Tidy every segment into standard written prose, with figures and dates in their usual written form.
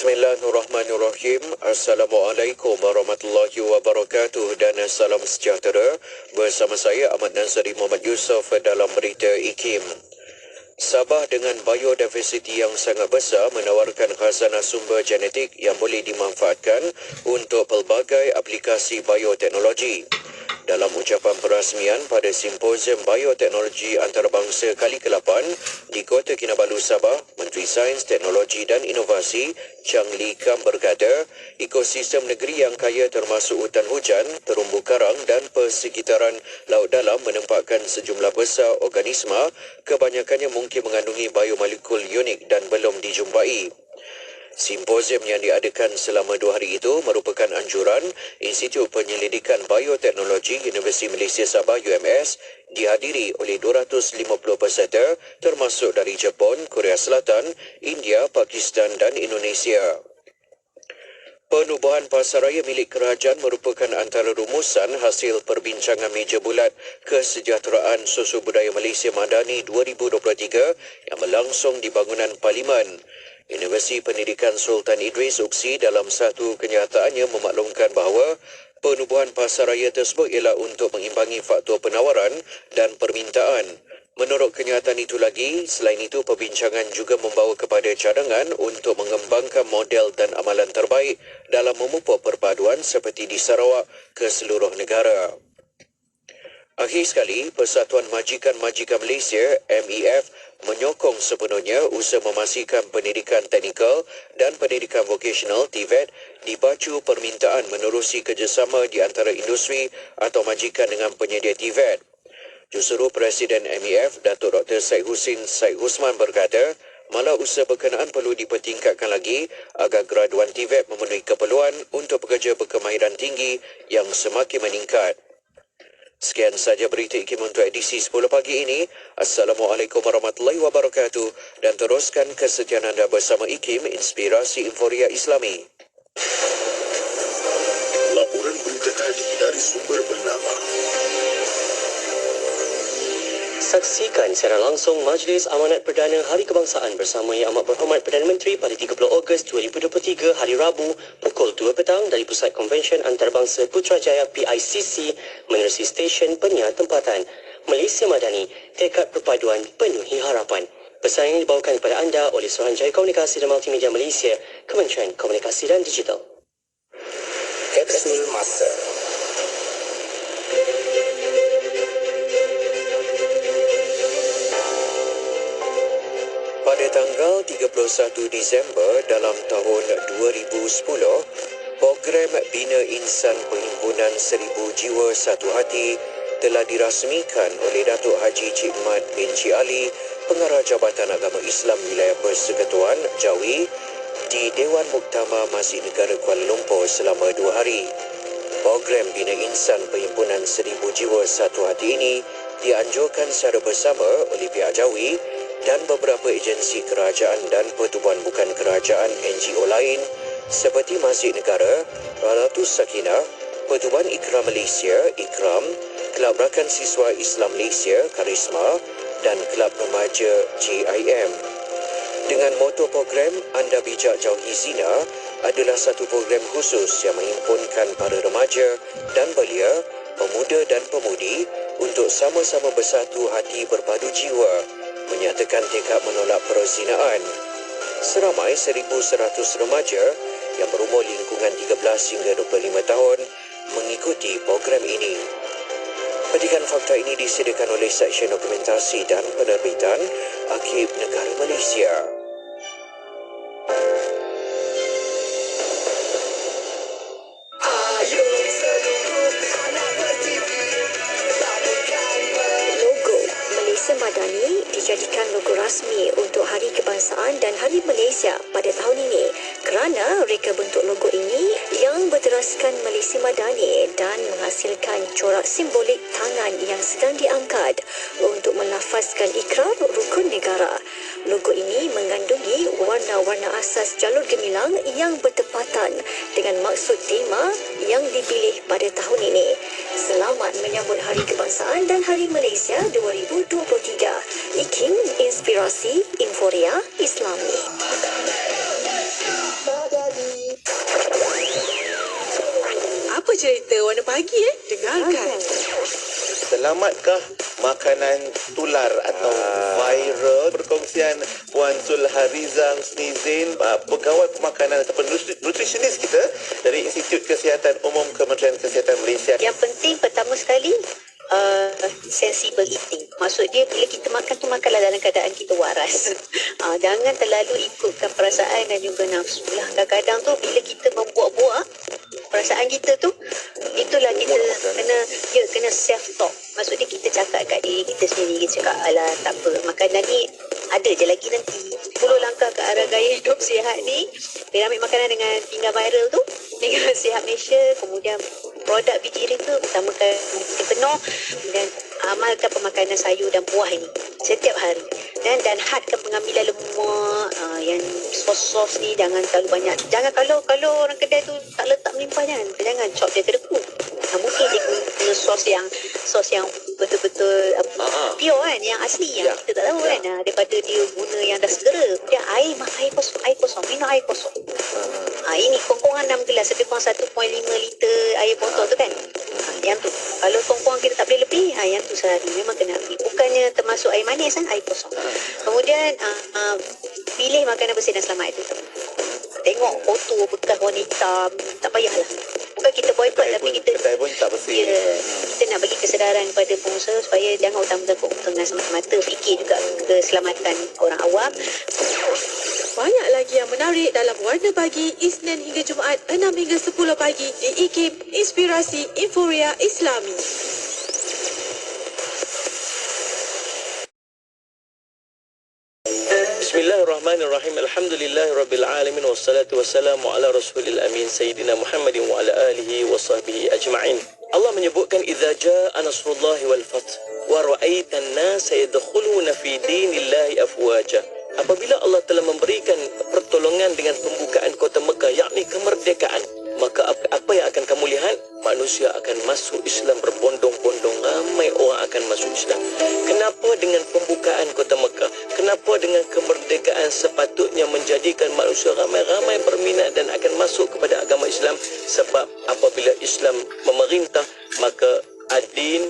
Bismillahirrahmanirrahim. Assalamualaikum warahmatullahi wabarakatuh dan salam sejahtera. Bersama saya Ahmad Nazari Muhammad Yusof dalam berita IKIM. Sabah dengan biodiversiti yang sangat besar menawarkan khazanah sumber genetik yang boleh dimanfaatkan untuk pelbagai aplikasi bioteknologi. Dalam ucapan perasmian pada Simposium Bioteknologi Antarabangsa kali ke-8 di Kota Kinabalu, Sabah, Menteri Sains, Teknologi dan Inovasi Chang Lee Kam berkata, ekosistem negeri yang kaya termasuk hutan hujan, terumbu karang dan persekitaran laut dalam menempatkan sejumlah besar organisma, kebanyakannya mungkin mengandungi biomolekul unik dan belum dijumpai. Simposium yang diadakan selama 2 hari itu merupakan anjuran Institut Penyelidikan Bioteknologi Universiti Malaysia Sabah UMS dihadiri oleh 250 peserta termasuk dari Jepun, Korea Selatan, India, Pakistan dan Indonesia. Penubuhan pasaraya milik kerajaan merupakan antara rumusan hasil perbincangan meja bulat Kesejahteraan Sosiobudaya Malaysia Madani 2023 yang berlangsung di bangunan Parlimen. Universiti Pendidikan Sultan Idris UPSI dalam satu kenyataannya memaklumkan bahawa penubuhan pasaraya tersebut ialah untuk mengimbangi faktor penawaran dan permintaan. Menurut kenyataan itu lagi, selain itu perbincangan juga membawa kepada cadangan untuk mengembangkan model dan amalan terbaik dalam memupuk perpaduan seperti di Sarawak ke seluruh negara. Akhir sekali, Persatuan Majikan-Majikan Malaysia MEF menyokong sepenuhnya usaha memastikan pendidikan teknikal dan pendidikan vokasional TVET dipacu permintaan menerusi kerjasama di antara industri atau majikan dengan penyedia TVET. Jurusurus Presiden MEF, Datuk Dr. Syed Husman berkata, malah usaha berkenaan perlu dipertingkatkan lagi agar graduan TVET memenuhi keperluan untuk pekerja berkemahiran tinggi yang semakin meningkat. Sekian saja berita IKIM untuk edisi 10 pagi ini. Assalamualaikum warahmatullahi wabarakatuh dan teruskan kesetiaan anda bersama IKIM, Inspirasi Inforia Islami. Laporan berita tadi dari sumber bernama. Saksikan secara langsung Majlis Amanat Perdana Hari Kebangsaan bersama Yang Amat Berhormat Perdana Menteri pada 30 Ogos 2023 hari Rabu pukul 2 petang dari Pusat Konvensyen Antarabangsa Putrajaya PICC menerusi stesen penyiar tempatan. Malaysia Madani, tekad perpaduan penuhi harapan. Pesan yang dibawakan kepada anda oleh Suruhanjaya Komunikasi dan Multimedia Malaysia, Kementerian Komunikasi dan Digital. Kapsul Masa. Pada tanggal 31 Disember dalam tahun 2010, program Bina Insan Perhimpunan 1000 Jiwa Satu Hati telah dirasmikan oleh Datuk Haji Cik Mat bin Cik Ali, Pengarah Jabatan Agama Islam Wilayah Persekutuan Jawi di Dewan Muktamar Masjid Negara Kuala Lumpur selama 2 hari. Program Bina Insan Perhimpunan 1000 Jiwa Satu Hati ini dianjurkan secara bersama oleh pihak Jawi dan beberapa agensi kerajaan dan pertubuhan bukan kerajaan NGO lain seperti Masjid Negara, Ralatus Sakinah, Pertubuhan Ikram Malaysia, IKRAM, Kelab Rakan Siswa Islam Malaysia, Karisma dan Kelab Remaja GIM. Dengan moto program Anda Bijak Jauhi Zina adalah satu program khusus yang menghimpunkan para remaja dan belia, pemuda dan pemudi untuk sama-sama bersatu hati berpadu jiwa menyatakan tekad menolak perzinaan. Seramai 1,100 remaja yang berumur lingkungan 13 hingga 25 tahun mengikuti program ini. Petikan fakta ini disediakan oleh Seksyen Dokumentasi dan Penerbitan Arkib Negara Malaysia. Madani dijadikan logo rasmi untuk Hari Kebangsaan dan Hari Malaysia pada tahun ini kerana reka bentuk logo ini yang berteraskan Malaysia Madani dan menghasilkan corak simbolik tangan yang sedang diangkat untuk melafazkan ikrar rukun negara. Logo ini mengandungi warna-warna asas jalur gemilang yang bertepatan dengan maksud tema yang dipilih pada tahun ini. Selamat menyambut Hari Kebangsaan dan Hari Malaysia 2023. IKIM, Inspirasi Inforia Islami. Warna Pagi dengarkan. Selamatkah makanan tular atau viral? Perkongsian Puan Zulharizang Snizin, pegawai pemakanan ataupun nutritionist kita dari Institut Kesihatan Umum Kementerian Kesihatan Malaysia. Yang penting pertama sekali sensible eating. Maksud dia bila kita makan tu makanlah dalam keadaan kita waras. Jangan terlalu ikutkan perasaan dan juga nafsu lah. Kadang-kadang tu bila kita membuat-buat perasaan kita tu, itulah kita kena self talk. Maksud dia kita cakap kat diri kita sendiri, kita cakap alah tak apa, makanan ni ada je lagi nanti. 10 langkah ke arah gaya hidup sihat ni, piramid makanan dengan pinggan viral tu, dengan Sihat Malaysia, kemudian produk vegetarian tu utamakan gizi penuh, kemudian amalkan pemakanan sayur dan buah ini setiap hari, dan hadkan pengambilan lemak. Yang sos ni jangan terlalu banyak. Jangan kalau orang kedai tu tak letak melimpah, jangan chop dia terdeku. Mungkin dia guna sos yang betul-betul pure kan, yang asli, yang kita tak tahu kan, daripada dia guna yang dah segera. Dia air kosong, minum air kosong. Ini kongkongan 6 gelas, lebih kurang 1.5 liter air botol tu kan. Yang tu kalau kongkongan kita tak boleh lebih, yang tu sehari memang kena ambil. Bukannya termasuk air manis kan, air kosong. Kemudian pilih makanan bersih dan selamat itu. Tengok foto bekas warna hitam, tak payahlah. Bukan kita boycott, tapi kita pun tak bersih. Kita nak bagi kesedaran kepada pengusaha supaya jangan utamakan keuntungan semata-mata, fikir juga keselamatan orang awam. Banyak lagi yang menarik dalam Warna Pagi Isnin hingga Jumaat 6 hingga 10 pagi di IKIM Inspirasi Inforia Islami. Bismillahirrahmanirrahim. Alhamdulillahirabbil alamin wassalatu wassalamu ala rasulil amin sayyidina Muhammadin wa ala alihi wa sahbihi ajma'in. Allah menyebutkan idza jaa nasrullahi wal fath wa ra'aitan nasa yadkhuluna fi dinillahi afwaja. Apabila Allah telah memberikan pertolongan dengan pembukaan kota Mekah, yakni kemerdekaan, maka apa yang akan kamu lihat? Manusia akan masuk Islam berbondong-bondong, ramai orang akan masuk Islam. Kenapa dengan pembukaan kota Mekah? Kenapa dengan kemerdekaan sepatutnya menjadikan manusia ramai-ramai berminat dan akan masuk kepada agama Islam? Sebab apabila Islam memerintah, maka ad-din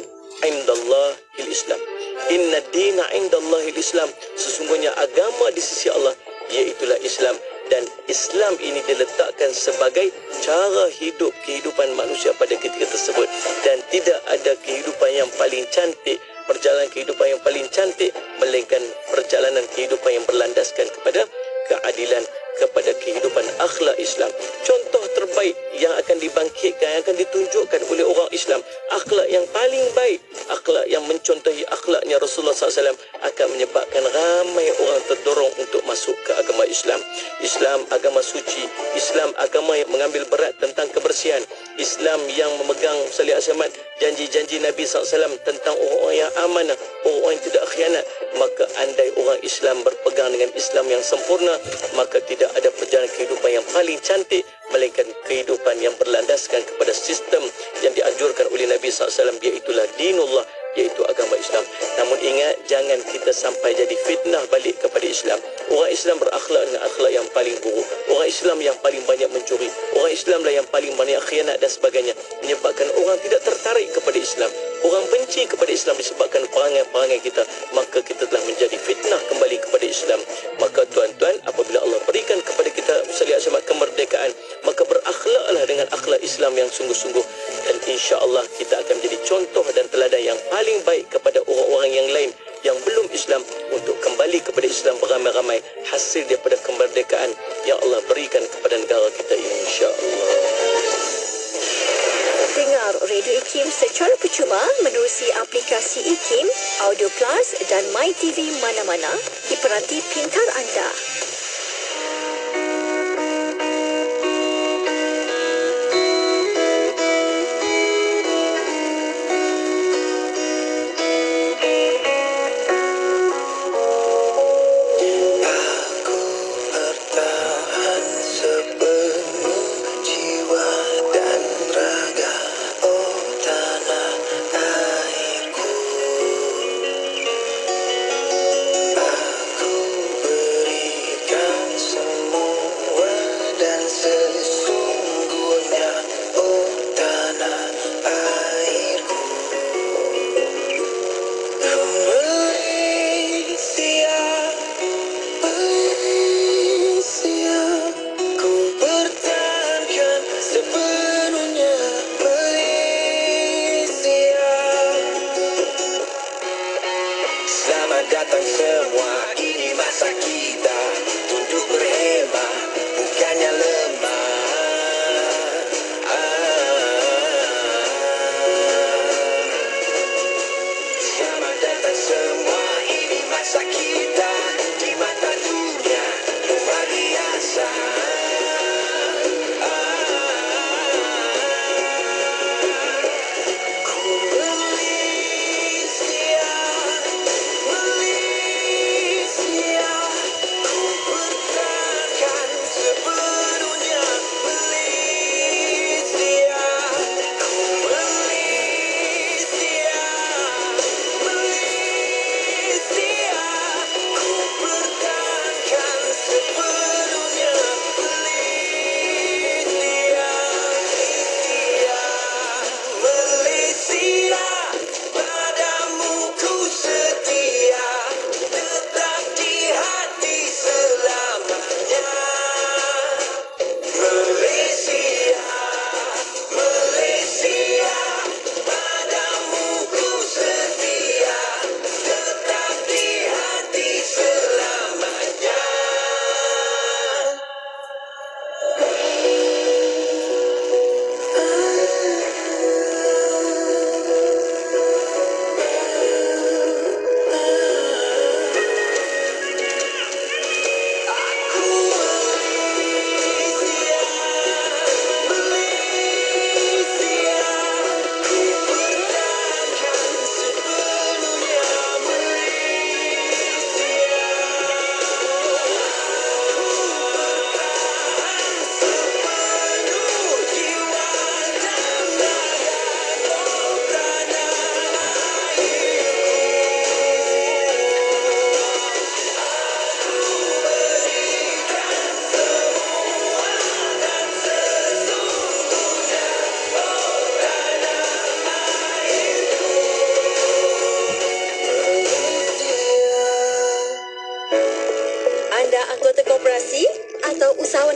indallahil Islam. Inna dina indallahil Islam. Sesungguhnya agama di sisi Allah iaitulah Islam. Dan Islam ini diletakkan sebagai cara hidup, kehidupan manusia pada ketika tersebut. Dan tidak ada kehidupan yang paling cantik, perjalanan kehidupan yang paling cantik, melainkan perjalanan kehidupan yang berlandaskan kepada keadilan, kepada kehidupan akhlak Islam. Contoh terbaik yang akan dibangkitkan, yang akan ditunjukkan oleh orang Islam, akhlak yang paling baik, akhlak yang mencontohi akhlaknya Rasulullah SAW, akan menyebabkan ramai orang terdorong untuk masuk ke agama Islam. Islam agama suci, Islam agama yang mengambil berat tentang kebersihan, Islam yang memegang salih asyamat janji-janji Nabi SAW tentang orang-orang yang amanah, orang-orang yang tidak khianat. Maka andai orang Islam berpegang dengan Islam yang sempurna, maka tidak ada perjalanan kehidupan yang paling cantik, melainkan kehidupan yang berlandaskan kepada sistem yang dianjurkan oleh Nabi SAW, iaitulah dinullah, iaitu agama Islam. Namun ingat, jangan kita sampai jadi fitnah balik kepada Islam. Orang Islam berakhlak dengan akhlak yang paling buruk. Orang Islam yang paling banyak mencuri. Orang Islam lah yang paling banyak khianat dan sebagainya, menyebabkan orang tidak tertarik kepada Islam. Orang benci kepada Islam disebabkan perangai-perangai kita. Maka kita telah menjadi fitnah kembali kepada Islam. Maka tuan-tuan, apabila Allah berikan kepada kita salih asyamat kemerdekaan, maka berakhlaklah dengan akhlak Islam yang sungguh-sungguh. Dan insya-Allah kita akan menjadi contoh dan teladan yang paling baik kepada orang-orang yang lain yang belum Islam, untuk kembali kepada Islam beramai-ramai, hasil daripada kemerdekaan yang Allah berikan kepada negara kita ini, insya-Allah. Dengar Radio IKIM secara percuma menerusi aplikasi IKIM, Audio Plus dan MyTV mana-mana di peranti pintar anda. Aku beri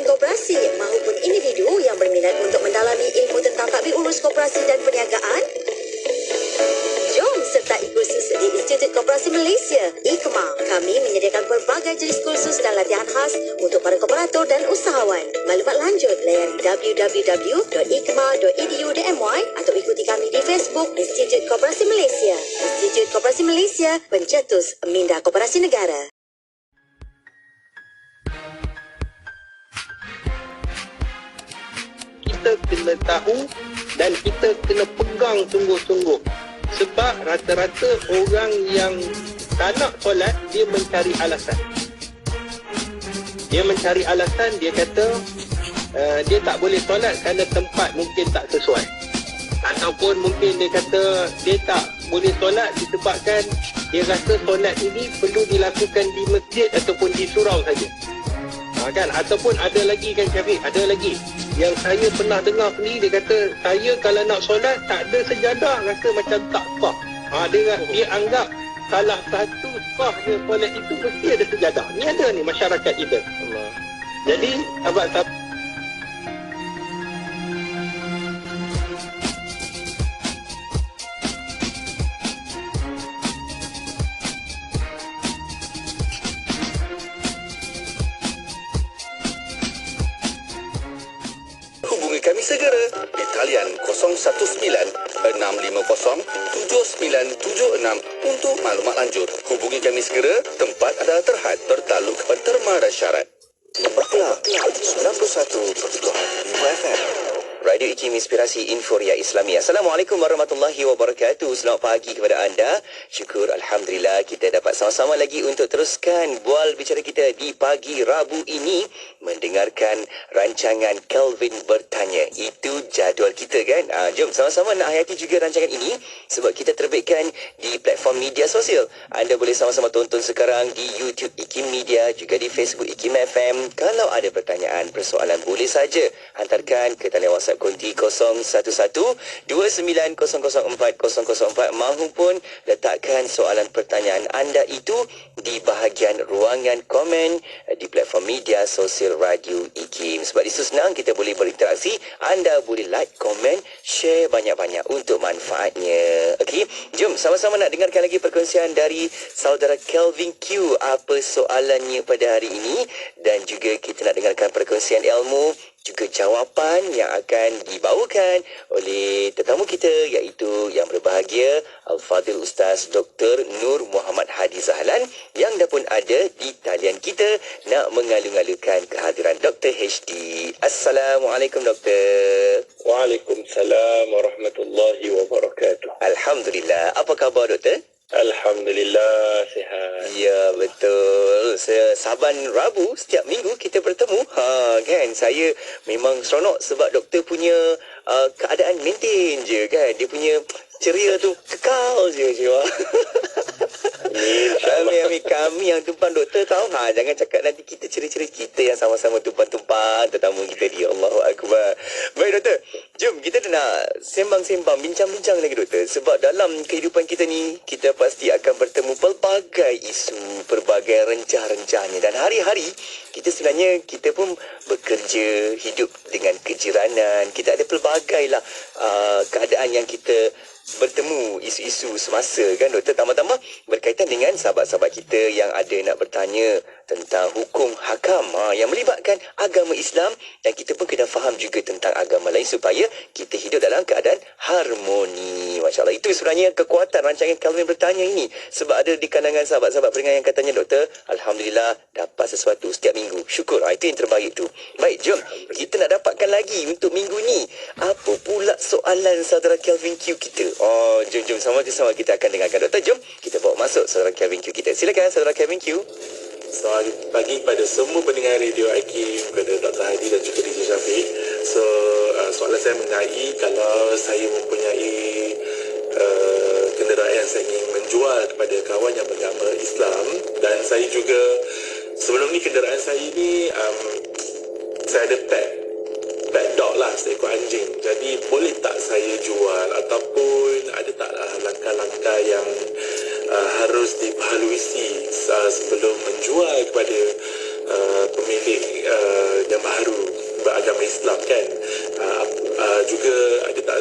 koperasi maupun individu yang berminat untuk mendalami ilmu tentang tadbir urus koperasi dan perniagaan? Jom sertai kursus di Institut Koperasi Malaysia, IKMA. Kami menyediakan pelbagai jenis kursus dan latihan khas untuk para kooperator dan usahawan. Maklumat lanjut layari www.ikma.edu.my atau ikuti kami di Facebook Institut Koperasi Malaysia. Institut Koperasi Malaysia, pencetus minda koperasi negara. Kita kena tahu dan kita kena pegang sungguh-sungguh. Sebab rata-rata orang yang tak nak solat, dia mencari alasan. Dia mencari alasan, dia kata dia tak boleh solat kerana tempat mungkin tak sesuai. Ataupun mungkin dia kata dia tak boleh solat disebabkan dia rasa solat ini perlu dilakukan di masjid ataupun di surau saja. Kan? Ataupun ada lagi kan Syafiq, ada lagi yang saya pernah dengar sendiri, dia kata saya kalau nak solat tak ada sejadah rasa macam tak sah. Dia anggap salah satu sahnya solat itu mesti ada sejadah. Ni ada ni masyarakat kita. Jadi sahabat-sahabat, Hubungi kami segera di talian 019-650-7976 untuk maklumat lanjut. Hubungi kami segera, tempat adalah terhad bertaluk berterma dan syarat. Berkelak 91.5 FM. Radio IKIM Inspirasi Inforia Islamia. Assalamualaikum warahmatullahi wabarakatuh. Selamat pagi kepada anda. Syukur Alhamdulillah kita dapat sama-sama lagi untuk teruskan bual bicara kita di pagi Rabu ini. Mendengarkan rancangan Kelvin Bertanya. Itu jadual kita kan. Jom sama-sama nak hayati juga rancangan ini. Sebab kita terbitkan di platform media sosial. Anda boleh sama-sama tonton sekarang di YouTube IKIM Media. Juga di Facebook IKIM FM. Kalau ada pertanyaan, persoalan, boleh saja hantarkan ke talian WhatsApp konti 017129004004 mahupun letakkan soalan pertanyaan anda itu di bahagian ruangan komen di platform media sosial Radio IKIM. Sebab di situ senang kita boleh berinteraksi. Anda boleh like, komen, share banyak-banyak untuk manfaatnya. Okey, jom sama-sama nak dengarkan lagi perkongsian dari saudara Kelvin Q. Apa soalannya pada hari ini, dan juga kita nak dengarkan perkongsian ilmu juga jawapan yang akan dibawakan oleh tetamu kita, iaitu yang berbahagia Al-Fadhil Ustaz Dr. Nur Muhammad Hadi Zahlan, yang dah pun ada di talian kita nak mengalu-alukan kehadiran Dr. HD. Assalamualaikum Doktor. Waalaikumsalam warahmatullahi wabarakatuh. Alhamdulillah. Apa khabar Doktor? Alhamdulillah, sihat. Ya, betul. Saban Rabu setiap minggu kita bertemu. Kan, saya memang seronok sebab doktor punya keadaan maintain je kan. Dia punya ceria tu kekal je. Amin. Kami yang tumpang doktor tahu. Jangan cakap nanti kita ceria-ceria, kita yang sama-sama tumpang-tumpang tetamu kita dia. Allahu Akbar. Baik doktor, jom kita nak sembang-sembang, bincang-bincang lagi doktor. Sebab dalam kehidupan kita ni, kita pasti akan bertemu pelbagai isu, pelbagai rencah-rencahnya. Dan hari-hari kita sebenarnya kita pun bekerja, hidup dengan kejiranan. Kita ada pelbagai lah keadaan yang kita bertemu, isu-isu semasa kan doktor, tambah-tambah berkaitan dengan sahabat-sahabat kita yang ada nak bertanya tentang hukum hakam yang melibatkan agama Islam, dan kita pun kena faham juga tentang agama lain supaya kita hidup dalam keadaan harmoni. Masya Allah, itu sebenarnya kekuatan rancangan Kelvin Bertanya ini. Sebab ada di kalangan sahabat-sahabat peringat yang katanya, doktor, Alhamdulillah dapat sesuatu setiap minggu. Syukur, itu yang terbaik tu. Baik, jom kita nak dapatkan lagi untuk minggu ni. Apa pula soalan saudara Kelvin Q kita? Jom sama-sama kita akan dengarkan doktor. Jom kita bawa masuk saudara Kelvin Q kita. Silakan saudara Kelvin Q. Selamat pagi kepada semua pendengar Radio IKIM, kepada Dr. Hadi dan juga DJ Syafiq. Soalan saya mengenai kalau saya mempunyai kenderaan yang saya ingin menjual kepada kawan yang beragama Islam, dan saya juga sebelum ni kenderaan saya ni saya ada pet dog lah, seekor anjing. Jadi boleh tak saya jual, ataupun ada tak langkah-langkah yang harus diperhalusi sebelum menjual kepada pemilik yang baru beragama Islam kan. Juga ada tak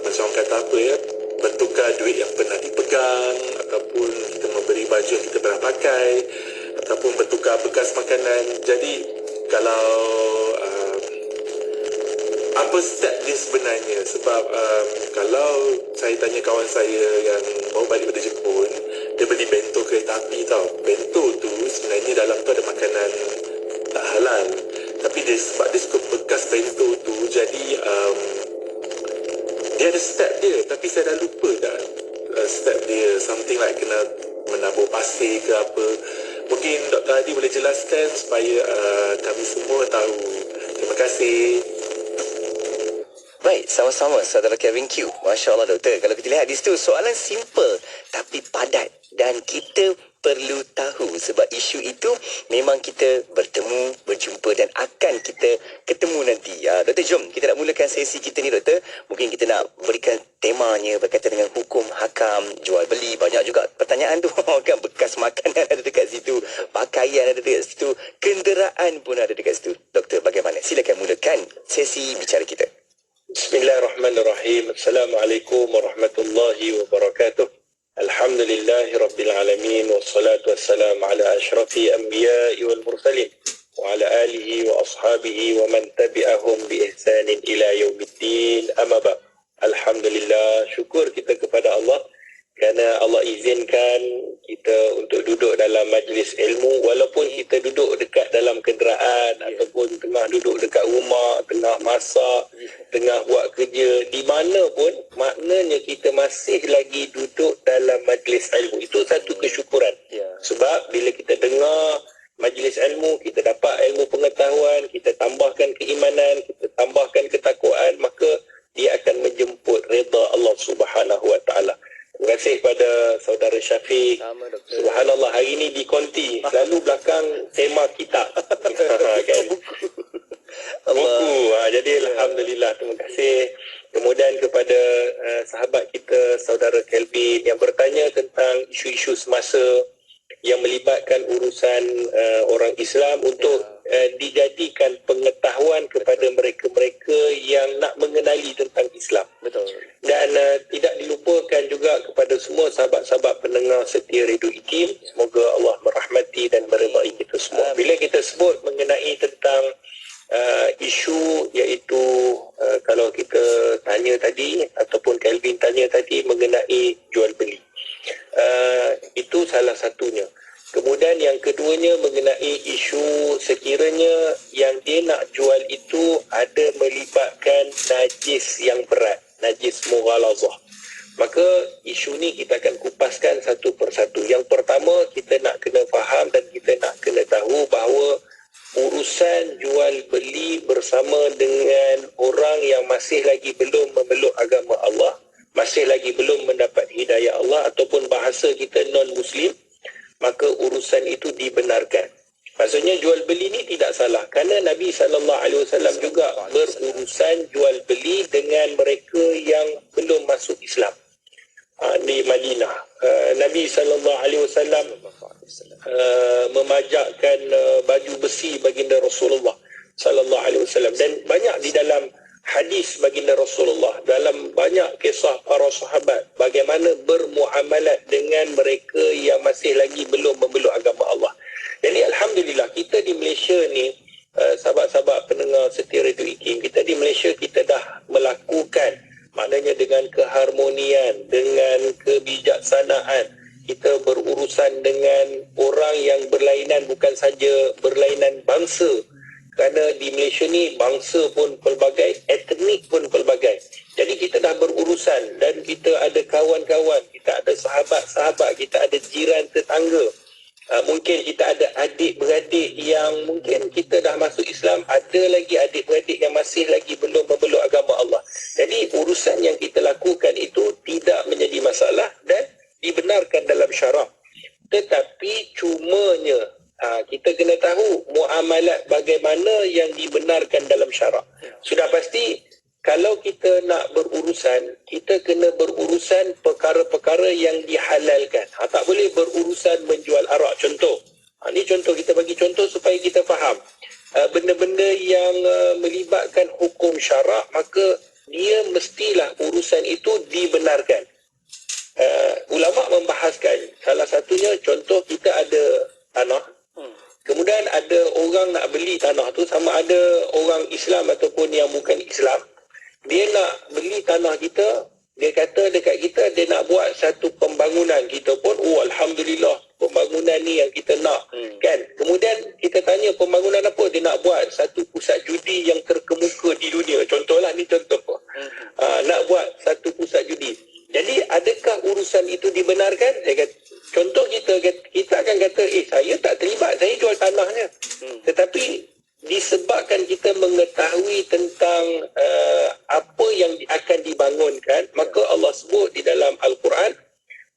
macam orang kata apa ya, bertukar duit yang pernah dipegang, ataupun kita memberi baju yang kita pernah pakai, ataupun bertukar bekas makanan. Jadi kalau apa step dia sebenarnya, sebab kalau saya tanya kawan saya yang baru balik dari Jepun, dia beli bento kereta api tau. Bento tu sebenarnya dalam tu ada makanan tak halal, tapi dia sebab dia suka bekas bento tu, jadi dia ada step dia, tapi saya dah lupa dah step dia, something like kena menabur pasir ke apa. Mungkin Dr. Hadi boleh jelaskan supaya kami semua tahu. Terima kasih. Baik, sama-sama saudara Kevin Q. Masya Allah doktor. Kalau kita lihat di situ, soalan simple tapi padat. Dan kita perlu tahu sebab isu itu memang kita bertemu, berjumpa dan akan kita ketemu nanti. Doktor, jom kita nak mulakan sesi kita ni doktor. Mungkin kita nak berikan temanya berkaitan dengan hukum hakam, jual beli. Banyak juga pertanyaan tu kan, bekas makanan ada dekat situ, pakaian ada dekat situ, kenderaan pun ada dekat situ. Doktor, bagaimana? Silakan mulakan sesi bicara kita. Bismillahirrahmanirrahim. Assalamualaikum warahmatullahi wabarakatuh. Alhamdulillahi rabbil alamin, wassalatu wassalamu ala ashrafi anbiya'i wal mursalin wa ala alihi wa ashabihi wa man tabi'ahum bi ihsanin ila yaumiddin. Amma ba'd. Alhamdulillah, syukur kita kepada Allah kerana Allah izinkan kita untuk duduk dalam majlis ilmu, walaupun kita duduk dekat dalam kenderaan ataupun tengah duduk dekat rumah, tengah masak, tengah buat kerja, di mana pun, maknanya kita masih lagi duduk dalam majlis ilmu. Itu satu kesyukuran. Sebab bila kita dengar majlis ilmu, kita dapat ilmu pengetahuan, kita tambahkan keimanan, kita tambahkan ketakwaan, maka dia akan menjemput redha Allah Subhanahu wa taala. Terima kasih kepada saudara Syafiq. Subhanallah, hari ini di konti selalu belakang tema kitab. Kan? Buku. Jadi alhamdulillah, terima kasih. Kemudian kepada sahabat kita saudara Kelvin yang bertanya tentang isu-isu semasa yang melibatkan urusan orang Islam untuk dijadikan pengetahuan kepada mereka-mereka yang nak mengenali tentang Islam. Betul. Dan tidak dilupakan juga kepada semua sahabat-sahabat pendengar setia Radio IKIM. Semoga Allah merahmati dan meridai kita semua. Bila kita sebut mengenai tentang isu, iaitu kalau kita tanya tadi ataupun Kelvin tanya tadi mengenai jual beli, itu salah satunya. Kemudian yang keduanya mengenai isu sekiranya yang dia nak jual itu ada melibatkan najis yang berat, najis mughalazah. Maka isu ni kita akan kupaskan satu persatu. Yang pertama, kita nak kena faham dan kita nak kena tahu bahawa urusan jual beli bersama dengan orang yang masih lagi belum memeluk agama Allah, masih lagi belum mendapat hidayah Allah, ataupun bahasa kita non-Muslim, maka urusan itu dibenarkan. Maksudnya jual beli ni tidak salah, kerana Nabi SAW juga berurusan jual beli dengan mereka yang belum masuk Islam di Madinah. Nabi SAW memajakkan baju besi baginda Rasulullah SAW, dan banyak di dalam hadis baginda Rasulullah, dalam banyak kisah para sahabat bagaimana bermuamalat dengan mereka yang masih lagi belum memeluk agama Allah. Jadi alhamdulillah, kita di Malaysia ni, sahabat-sahabat pendengar setia Radio IKIM, kita di Malaysia kita dah melakukan, maknanya dengan keharmonian, dengan kebijaksanaan, kita berurusan dengan orang yang berlainan, bukan saja berlainan bangsa, kerana di Malaysia ni bangsa pun pelbagai, etnik pun pelbagai. Jadi kita dah berurusan dan kita ada kawan-kawan, kita ada sahabat-sahabat, kita ada jiran tetangga. Mungkin kita ada adik-beradik yang mungkin kita dah masuk Islam, ada lagi adik-beradik yang masih lagi belum memeluk agama Allah. Jadi urusan yang kita lakukan itu tidak menjadi masalah dan dibenarkan dalam syarak. Tetapi cumanya kita kena tahu muamalat bagaimana yang dibenarkan dalam syarak. Sudah pasti kalau kita nak berurusan, kita kena berurusan perkara-perkara yang dihalalkan. Tak boleh berurusan menjual arak. Contoh, Ini contoh, kita bagi contoh supaya kita faham. Benda-benda yang melibatkan hukum syarak, maka dia mestilah urusan itu dibenarkan. Ulama membahaskan, salah satunya contoh kita ada tanah, kemudian ada orang nak beli tanah tu, sama ada orang Islam ataupun yang bukan Islam, dia nak beli tanah kita, dia kata dekat kita dia nak buat satu pembangunan. Kita pun, alhamdulillah, pembangunan ni yang kita nak, kan. Kemudian kita tanya pembangunan apa, dia nak buat satu pusat judi yang terkemuka di dunia, contohlah ni contoh. Nak buat satu pusat judi. Jadi adakah urusan itu dibenarkan? Saya kata, contoh kita akan kata, saya tak terlibat, saya jual tanahnya. Tetapi disebabkan kita mengetahui tentang apa yang akan dibangunkan, maka Allah sebut di dalam Al-Quran,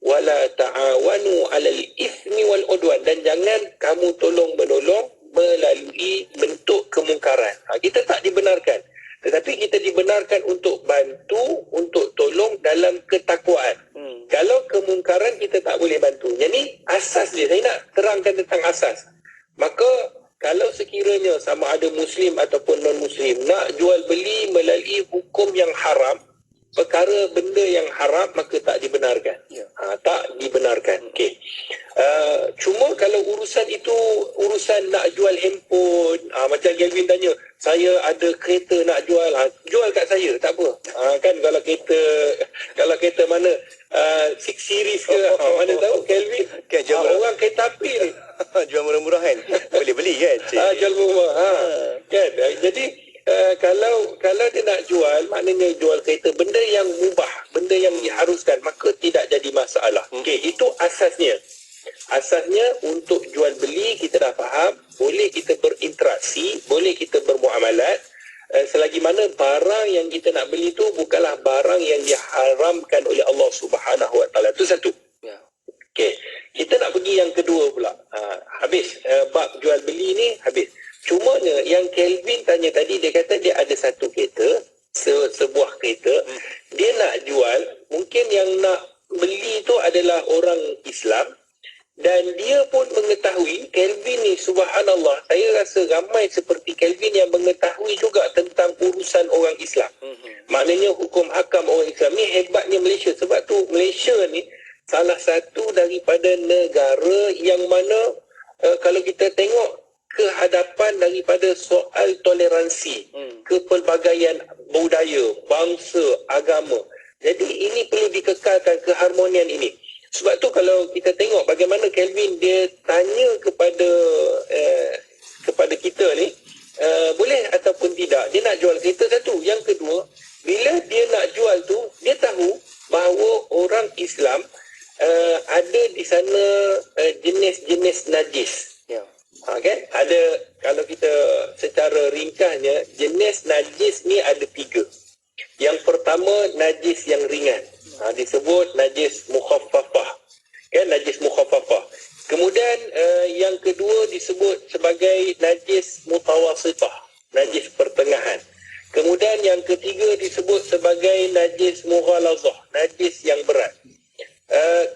wala ta'awanu 'alal itsmi wal udwan, dan jangan kamu tolong-menolong melalui bentuk kemungkaran. Kita tak dibenarkan, tetapi kita dibenarkan untuk bantu, untuk tolong dalam ketakwaan. Kalau kemungkaran kita tak boleh bantu. Jadi asas dia, saya nak terangkan tentang asas. Maka kalau sekiranya sama ada Muslim ataupun non-Muslim nak jual beli melalui hukum yang haram, perkara benda yang haram, maka tak dibenarkan. Tak dibenarkan. Okey. Cuma kalau urusan itu urusan nak jual handphone, macam Kelvin tanya, saya ada kereta nak jual, jual kat saya, tak apa. Kan kalau kereta mana 6 series ke, mana tahu Kelvin, Kan jual orang kereta api ni. Jual murah-murah kan. Boleh beli kan. Jual murah. Kan. Jadi kalau dia nak jual, maknanya jual kereta, benda yang mubah, benda yang diharuskan, maka tidak jadi masalah. Okey, itu asasnya. Asasnya untuk jual beli kita dah faham, boleh kita berinteraksi, boleh kita bermuamalat, selagi mana barang yang kita nak beli tu bukanlah barang yang diharamkan oleh Allah Subhanahu Wa Taala. Itu satu. Okey, kita nak pergi yang kedua pula. Habis bab jual beli ni habis. Cumanya yang Kelvin tanya tadi, dia kata dia ada satu kereta, sebuah kereta, dia nak jual, mungkin yang nak beli tu adalah orang Islam, dan dia pun mengetahui, Kelvin ni subhanallah, saya rasa ramai seperti Kelvin yang mengetahui juga tentang urusan orang Islam. Maknanya hukum hakam orang Islam ni hebatnya Malaysia. Sebab tu Malaysia ni salah satu daripada negara yang mana kalau kita tengok kehadapan daripada soal toleransi, kepelbagaian budaya, bangsa, agama. Jadi ini perlu dikekalkan keharmonian ini. Sebab tu kalau kita tengok bagaimana Kelvin dia tanya kepada kita ni, boleh ataupun tidak, dia nak jual kereta satu. Yang kedua, bila dia nak jual tu, dia tahu bahawa orang Islam ada di sana jenis-jenis najis. Kan? Ada, kalau kita secara ringkasnya, jenis najis ni ada 3. Yang pertama, najis yang ringan. Disebut najis mukhaffafah. Kan, najis mukhaffafah. Kemudian yang kedua disebut sebagai najis mutawasitah, najis pertengahan. Kemudian yang ketiga disebut sebagai najis mughalazah, najis yang berat.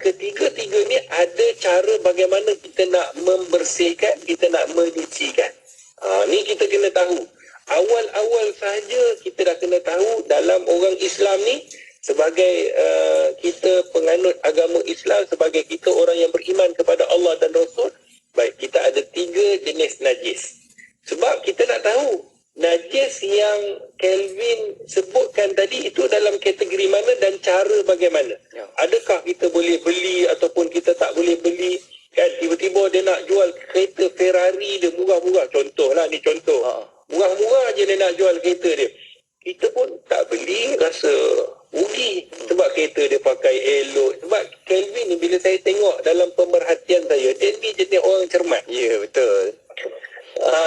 Ketiga-tiga ni ada cara bagaimana kita nak membersihkan, kita nak menyucikan. Ni kita kena tahu. Awal-awal sahaja kita dah kena tahu dalam orang Islam ni, sebagai kita penganut agama Islam, sebagai kita orang yang beriman kepada Allah dan Rasul, baik, kita ada 3 jenis najis. Sebab kita nak tahu najis yang Kelvin sebutkan tadi itu dalam kategori mana dan cara bagaimana. Adakah kita boleh beli ataupun kita tak boleh beli? Kan tiba-tiba dia nak jual kereta Ferrari dia murah-murah. Contohlah, ni contoh. Murah-murah je dia nak jual kereta dia. Kita pun tak beli, rasa rugi sebab kereta dia pakai elok. Sebab Kelvin ni bila saya tengok dalam pemerhatian saya, dia ni jenis orang cermat. Ya, betul.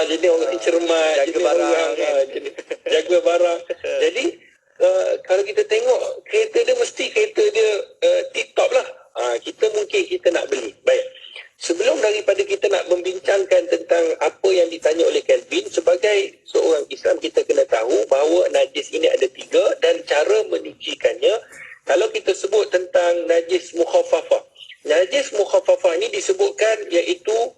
Jadi orang cermat, jaga barang, jaga barang. Jadi kalau kita tengok kereta dia, mesti kereta dia tip-top lah. Kita mungkin kita nak beli. Baik, sebelum daripada kita nak membincangkan tentang apa yang ditanya oleh Kelvin, sebagai seorang Islam kita kena tahu bahawa najis ini ada 3 dan cara menyucikannya. Kalau kita sebut tentang najis mukhaffafah, najis mukhaffafah ini disebutkan iaitu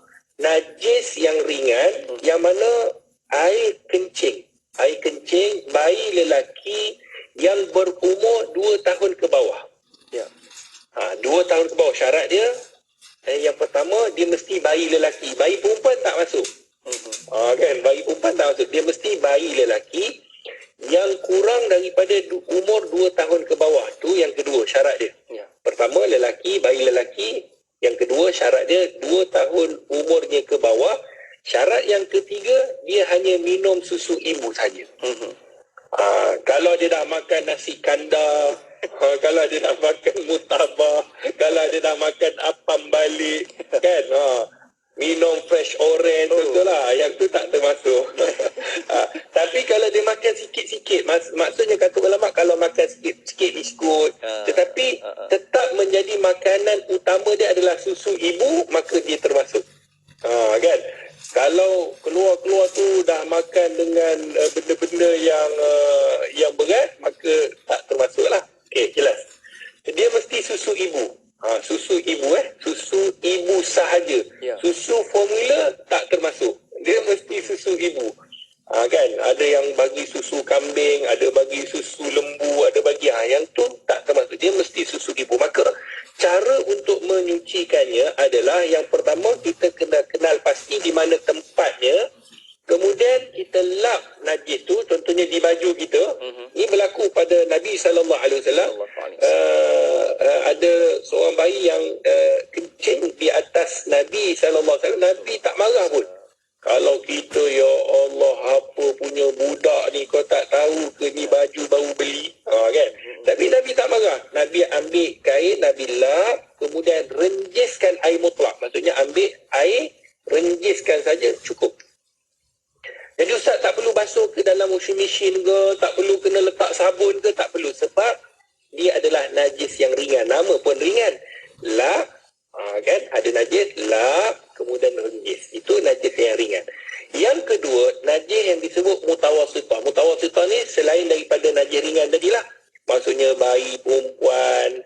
mana air kencing. Air kencing bayi lelaki yang berumur 2 tahun ke bawah. Ya. 2 tahun ke bawah syarat dia. Yang pertama, dia mesti bayi lelaki. Bayi perempuan tak masuk. Kan, bayi perempuan tak masuk. Dia mesti bayi lelaki yang kurang daripada umur 2 tahun ke bawah. Tu yang kedua syarat dia. Ya. Pertama lelaki, bayi lelaki. Yang kedua syarat dia 2 tahun umurnya ke bawah. Syarat yang ketiga, dia hanya minum susu ibu saja. Kalau dia dah makan nasi kandar, kalau dia dah makan mutabah, kalau dia dah makan apam balik, kan, minum fresh orange, betul lah, yang tu tak termasuk. Tapi kalau dia makan sikit-sikit, maksudnya kata ulama, kalau makan sikit-sikit biskut, tetapi tetap menjadi makanan utama dia adalah susu ibu, maka dia termasuk. Kan? Kalau keluar-keluar tu dah makan dengan benda-benda yang berat, maka tak termasuk lah. Okey, jelas. Dia mesti susu ibu. Susu ibu susu ibu sahaja. Ya. Susu formula tak termasuk. Dia mesti susu ibu. Kan, ada yang bagi susu kambing, ada bagi susu lembu, ada bagi yang tu tak termasuk. Dia mesti susu ibu. Maka cara untuk menyucikannya adalah yang pertama, kita kena kenal pasti di mana tempatnya. Kemudian kita lap najis tu, contohnya di baju kita. Ini berlaku pada Nabi SAW. Ada seorang bayi yang kencing di atas Nabi SAW. Nabi tak marah pun. Kalau kita, ya Allah, apa punya budak ni, kau tak tahu ke ni baju baru beli, kan? Tapi Nabi tak marah. Nabi ambil kain, Nabi lap, kemudian renjiskan air mutlak. Maksudnya ambil air, renjiskan saja, cukup. Jadi Ustaz tak perlu basuh ke dalam washing machine ke, tak perlu kena letak sabun ke, tak perlu. Sebab dia adalah najis yang ringan. Nama pun ringan. Lap, kan? Ada najis, lap, kemudian renjis. Itu najis yang ringan. Yang kedua, najis yang disebut mutawasitah. Mutawasitah ni selain daripada najis ringan tadilah. Maksudnya bayi, perempuan,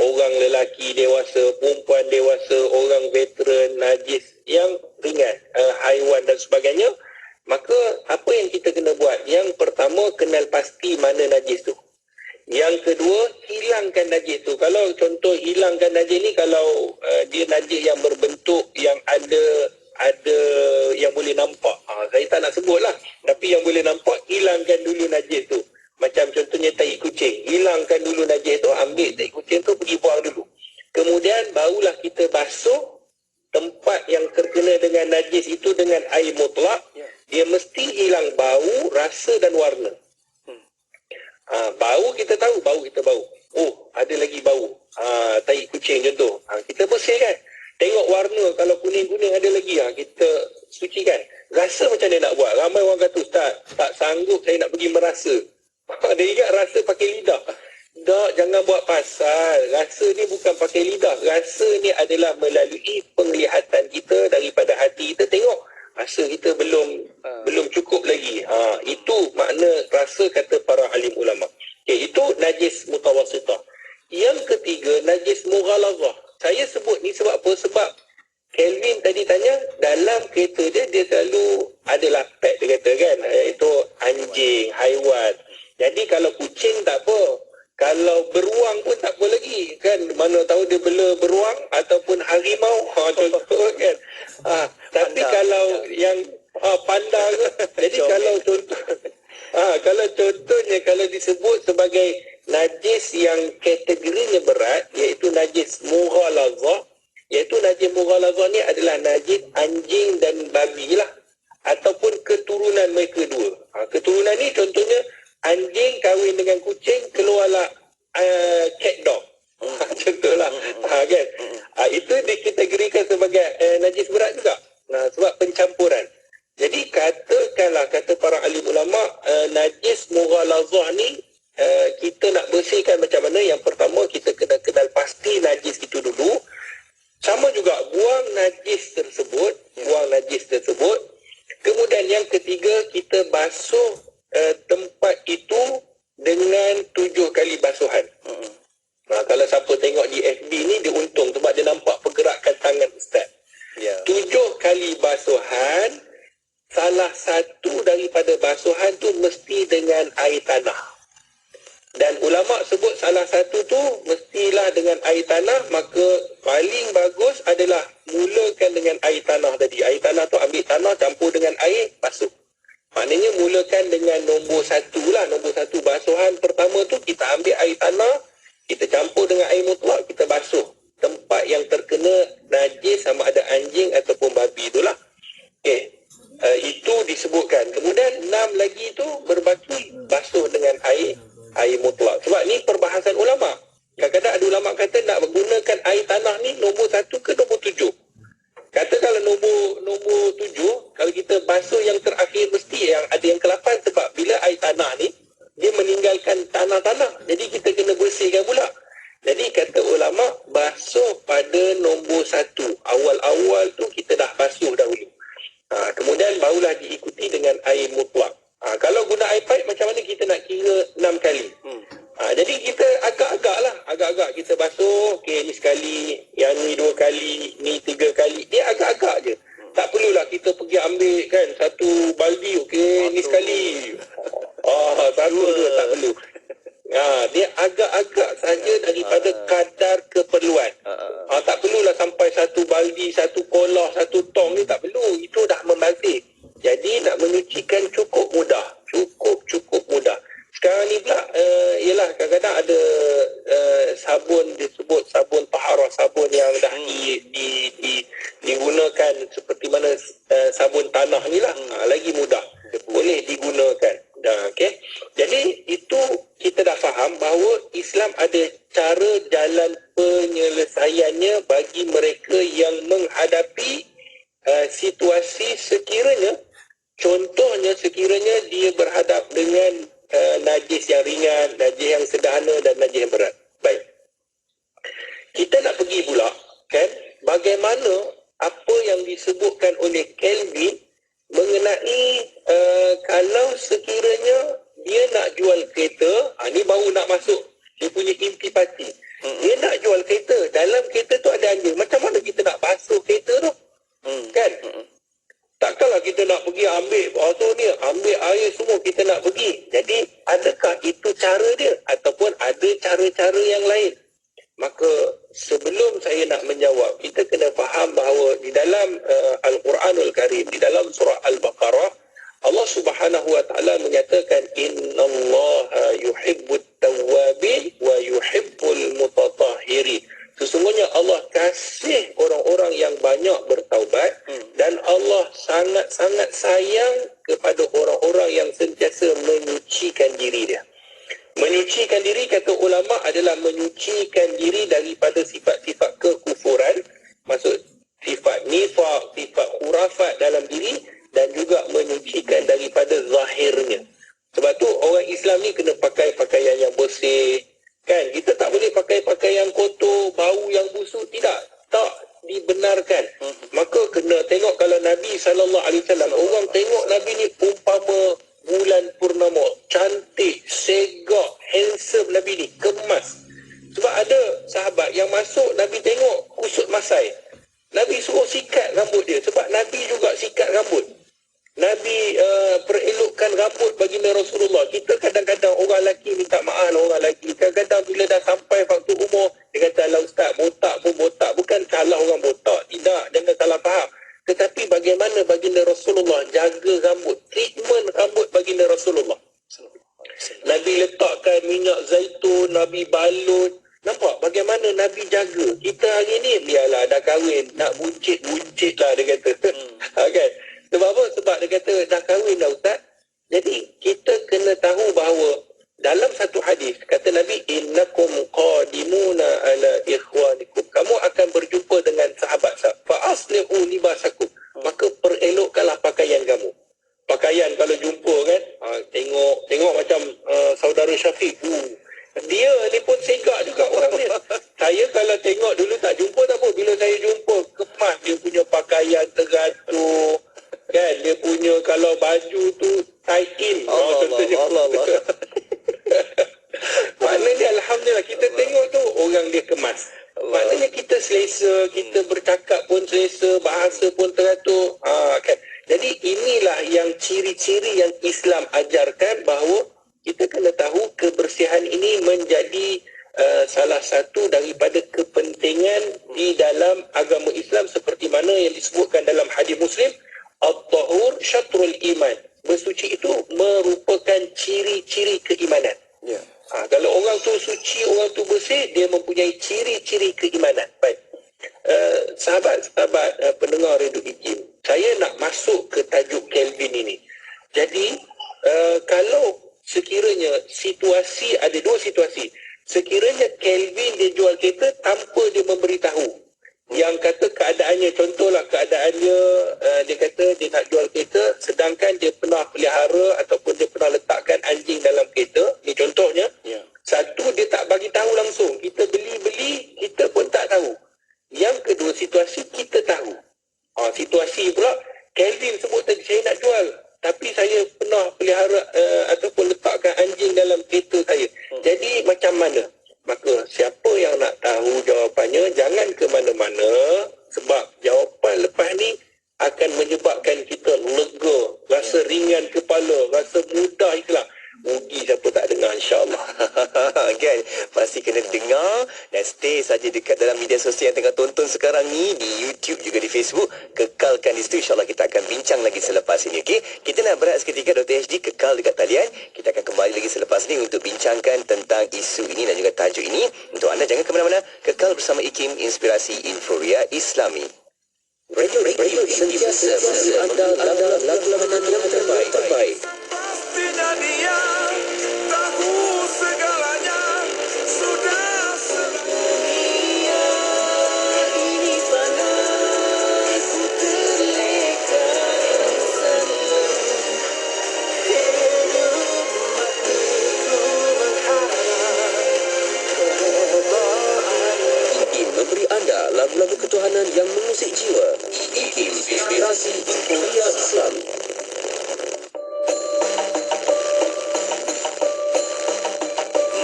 orang lelaki dewasa, perempuan dewasa, orang veteran, najis yang ringan, haiwan dan sebagainya. Maka apa yang kita kena buat? Yang pertama, kenal pasti mana najis tu. Yang kedua, hilangkan najis tu. Kalau contoh hilangkan najis ni, kalau dia najis yang berbentuk, yang ada yang boleh nampak. Saya tak nak sebut lah. Tapi yang boleh nampak, hilangkan dulu najis tu. Macam contohnya tai kucing. Hilangkan dulu najis tu, ambil tai kucing tu, pergi buang dulu. Kemudian barulah kita basuh tempat yang terkena dengan najis itu dengan air mutlak. Dia mesti hilang bau, rasa dan warna. Bau kita tahu, bau kita bau. Oh, ada lagi bau. Tai kucing contoh. Kita bersihkan. Tengok warna, kalau kuning-kuning ada lagi, kita sucikan. Rasa macam mana nak buat? Ramai orang kata, Ustaz, tak sanggup saya nak pergi merasa. Dia ingat rasa pakai lidah. Tak, jangan buat pasal. Rasa ni bukan pakai lidah. Rasa ni adalah melalui penglihatan kita daripada hati kita. Tengok, rasa kita belum cukup lagi. Itu makna rasa kata para alim ulama. Okay, itu najis mutawasitah. Yang ketiga, najis mughalazah. Saya sebut ni sebab apa? Sebab Kelvin tadi tanya, dalam kereta dia selalu adalah pet, dia kata kan, iaitu anjing, haiwan. Jadi kalau kucing tak apa, kalau beruang pun tak apa lagi kan, mana tahu dia bela beruang ataupun harimau, contoh kan. Tapi kalau yang panda ke, jadi kalau contoh kalau contohnya kalau disebut sebagai najis yang kategorinya berat, iaitu najis mughalazah. Iaitu najis mughalazah ni adalah najis anjing dan babi lah, ataupun keturunan mereka dua. Keturunan ni contohnya anjing kahwin dengan kucing, keluarlah cat dog. Contohlah, kan? Itu dikategorikan sebagai najis berat juga. Sebab pencampuran. Jadi katakanlah, kata para alim ulama, najis mughalazah ni kita nak bersihkan macam mana? Yang pertama, kita kena kenal pasti najis itu dulu. Sama juga buang najis tersebut. Kemudian yang ketiga, kita basuh tempat itu dengan 7 kali basuhan. Kalau siapa tengok di FB ni, dia untung sebab dia nampak pergerakan tangan Ustaz. 7 kali basuhan. Salah mesti dengan air tanah. Dan ulama sebut salah satu tu mestilah dengan air tanah, maka paling bagus adalah mulakan dengan air tanah tadi. Air tanah tu ambil tanah campur dengan air, basuh. Maknanya mulakan dengan nombor 1 lah. Nombor 1 basuhan pertama tu kita ambil air tanah, kita campur dengan air mutlak, kita basuh tempat yang terkena najis, sama ada anjing ataupun babi itulah. Okey. Itu disebutkan. Kemudian 6 lagi tu berbaki basuh dengan air mutlak. Sebab ni perbahasan ulama. Kadang-kadang ada ulama kata nak menggunakan air tanah ni nombor 1 ke nombor 7. Kata kalau nombor 7, kalau kita basuh yang terakhir mesti yang ada yang ke-8, sebab bila air tanah ni dia meninggalkan tanah-tanah. Jadi kita kena bersihkan pula. Jadi kata ulama, basuh pada nombor 1. Awal-awal tu kita dah basuh dahulu. Kemudian barulah diikuti dengan air mutlak. Kalau guna air pipe, macam mana kita nak kira 6 kali? Jadi kita agak-agak kita basuh. Okey, ni sekali, yang ni 2 kali, ni 3 kali. Dia agak-agak je. Tak perlulah kita pergi ambil kan satu baldi. Okey, ni sekali. Satu dua, tak perlu. Dia agak-agak saja daripada kadar keperluan. Tak perlulah sampai satu baldi, satu kolah, satu tong ni, tak perlu. Itu dah membazir. Jadi nak menyucikan cukup mudah. Cukup mudah. Sekarang ni pula ialah kadang-kadang ada sabun, disebut sabun taharah, sabun yang dah digunakan seperti mana sabun tanah ni lah. Lagi mudah. Boleh digunakan. Okay. Jadi itu kita dah faham bahawa Islam ada cara jalan penyelesaiannya bagi mereka yang menghadapi situasi sekiranya, contohnya sekiranya dia berhadap dengan najis yang ringan, najis yang sederhana dan najis yang berat. Baik. Kita nak pergi pula kan, bagaimana apa yang disebutkan oleh Kelvin mengenai kalau sekiranya dia nak jual kereta, ni baru nak masuk dia punya intipati. Dia nak jual kereta, dalam kereta tu ada anjing. Macam mana kita nak basuh kereta tu? Kan? Takkanlah kita nak pergi ambil basuh ni, ambil air semua kita nak pergi. Jadi adakah itu cara dia ataupun ada cara-cara yang lain? Maka sebelum saya nak menjawab, kita kena faham bahawa di dalam Al-Quranul Karim, di dalam surah Al-Baqarah, Allah Subhanahu wa taala menyatakan innallaha yuhibbut tawwabin wa yuhibbul mutatahhirin. Sesungguhnya Allah kasih orang-orang yang banyak bertaubat dan Allah sangat-sangat sayang kepada orang-orang yang sentiasa menyucikan diri dia. Menyucikan diri, kata ulama, adalah menyucikan diri daripada sifat-sifat kekufuran, maksud sifat nifaq, sifat khurafat dalam diri, dan juga menyucikan daripada zahirnya. Sebab tu orang Islam ni kena pakai pakaian yang bersih, kan? Kita tak boleh pakai pakaian kotor, bau yang busuk, tidak. Tak dibenarkan. Maka kena tengok, kalau Nabi SAW, orang tengok Nabi ni umpama bulan purnama, cantik, segak, handsome Nabi ni, kemas. Sebab ada sahabat yang masuk, Nabi tengok kusut masai, Nabi suruh sikat rambut dia, sebab Nabi juga sikat rambut. Nabi perelokkan rambut baginda Rasulullah. Kita kadang-kadang orang lelaki minta maaf lah, orang lelaki kadang-kadang bila dah sampai waktu umur, dia kata, "Alah ustaz, botak pun botak." Bukan salah orang botak, tidak, jangan salah faham. Tetapi bagaimana baginda Rasulullah jaga rambut, treatment rambut baginda Rasulullah. Nabi letakkan minyak zaitun, Nabi balut. Nampak bagaimana Nabi jaga. Kita hari ni biarlah dah kahwin, nak buncit-buncit lah dia kata. Kan? Sebab apa? Sebab dia kata dah kahwin dah ustaz. Jadi kita kena tahu bahawa dalam satu hadis kata Nabi, innakum qadimuna ala ikhwanikum, kamu akan berjumpa dengan sahabat, fa aslihu libasakum, maka perelokkanlah pakaian kamu. Pakaian kalau jumpa kan, tengok macam saudara Syafiq, dia ni pun segak juga orang ni. Saya kalau tengok dulu tak jumpa tak apa, bila saya jumpa kemas, dia punya pakaian teratur kan, dia punya kalau baju tu tight in, Allah. Maknanya alhamdulillah kita tengok tu orang dia kemas. Maknanya kita selesa, kita bercakap pun selesa, bahasa pun teratur. Kan? Jadi inilah yang ciri-ciri yang Islam ajarkan ini menjadi salah satu daripada kepentingan di dalam agama Islam seperti mana yang disebutkan dalam hadis Muslim, at-tahur syatrul iman. Bersuci itu merupakan ciri-ciri keimanan. Ya. Kalau orang tu suci, orang tu bersih, dia mempunyai ciri-ciri keimanan. Baik. Sahabat-sahabat pendengar Radio IKIM, saya nak masuk ke tajuk Kelvin ini. Jadi, kalau sekiranya situasi, ada dua situasi. Sekiranya Kelvin dia jual kereta tanpa dia memberitahu. Yang kata keadaannya, contohlah keadaannya, dia kata dia nak jual kereta, sedangkan dia pernah pelihara ataupun dia pernah letakkan anjing dalam kereta. Ini contohnya. Ya. Satu, dia tak bagi tahu langsung. Kita beli-beli, kita pun tak tahu. Yang kedua, situasi kita tahu. Situasi pula, Kelvin sebut tadi saya nak jual, tapi saya pernah pelihara ataupun letakkan anjing dalam kereta saya. Jadi macam mana? Maka siapa yang nak tahu jawapannya, jangan ke mana-mana, sebab jawapan lepas ni akan menyebabkan kita lega, rasa ringan kepala, rasa mudah ikhlas. Rugi siapa tak dengar, insyaAllah. Kan? Pasti kena dengar dan stay saja dekat dalam media sosial yang tengah tonton sekarang ni, di YouTube juga di Facebook. Kekalkan di situ, insyaAllah kita akan bincang lagi selepas ini. Okay? Kita nak berehat seketika, Dr. HD kekal dekat talian. Kita akan kembali lagi selepas ini untuk bincangkan tentang isu ini dan juga tajuk ini. Untuk anda jangan ke mana-mana, kekal bersama IKIM, Inspirasi Inforia Islami. Radio sentiasa memberi anda lagu-lagu yang terbaik. Pastinya dia tahu segalanya, sudah dunia ini fana, ku terleka senang, hidup matiku mengharap kebahagiaan. IKIM memberi anda lagu-lagu ketuhanan yang mengusik jiwa. IKIM Inspirasi Inforia Islami.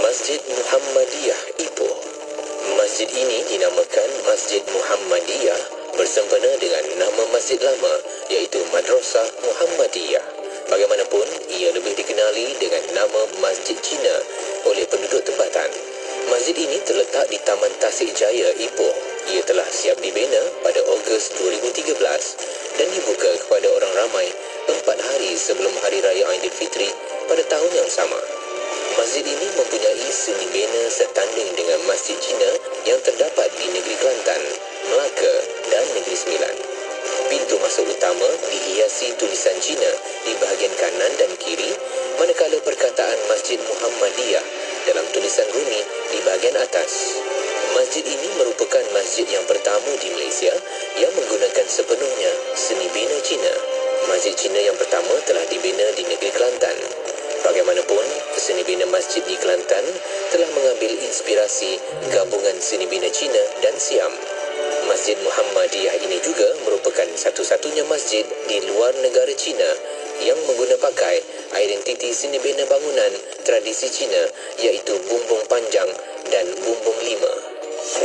Masjid Muhammadiyah Ipoh. Masjid ini dinamakan Masjid Muhammadiyah bersempena dengan nama masjid lama, iaitu Madrasah Muhammadiyah. Bagaimanapun, ia lebih dikenali dengan nama Masjid Cina oleh penduduk tempatan. Masjid ini terletak di Taman Tasik Jaya, Ipoh. Ia telah siap dibina pada Ogos 2013 dan dibuka kepada orang ramai 4 hari sebelum Hari Raya Aidilfitri pada tahun yang sama. Masjid ini mempunyai seni bina setanding dengan Masjid Cina yang terdapat di negeri Kelantan, Melaka dan Negeri Sembilan. Pintu masuk utama dihiasi tulisan Cina di bahagian kanan dan kiri, manakala perkataan Masjid Muhammadiyah dalam tulisan Rumi di bahagian atas. Masjid ini merupakan masjid yang pertama di Malaysia yang menggunakan sepenuhnya seni bina Cina. Masjid Cina yang pertama telah dibina di negeri Kelantan. Bagaimanapun, seni bina masjid di Kelantan telah mengambil inspirasi gabungan seni bina Cina dan Siam. Masjid Muhammadiyah ini juga merupakan satu-satunya masjid di luar negara Cina yang menggunakan pakai identiti seni bina bangunan tradisi Cina, iaitu bumbung panjang dan bumbung lima.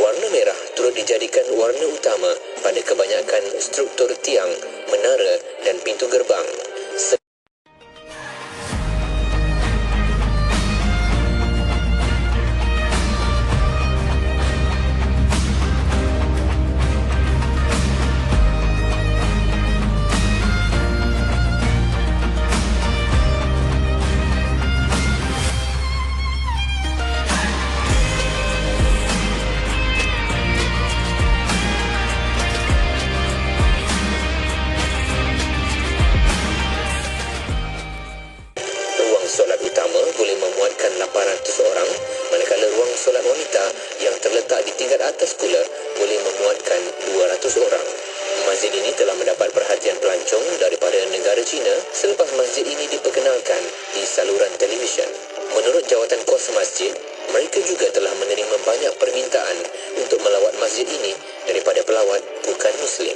Warna merah turut dijadikan warna utama pada kebanyakan struktur tiang, menara dan pintu gerbang. Solat utama boleh memuatkan 800 orang, manakala ruang solat wanita yang terletak di tingkat atas pula boleh memuatkan 200 orang. Masjid ini telah mendapat perhatian pelancong daripada negara China selepas masjid ini diperkenalkan di saluran televisyen. Menurut jawatan kuasa masjid, mereka juga telah menerima banyak permintaan untuk melawat masjid ini daripada pelawat bukan Muslim.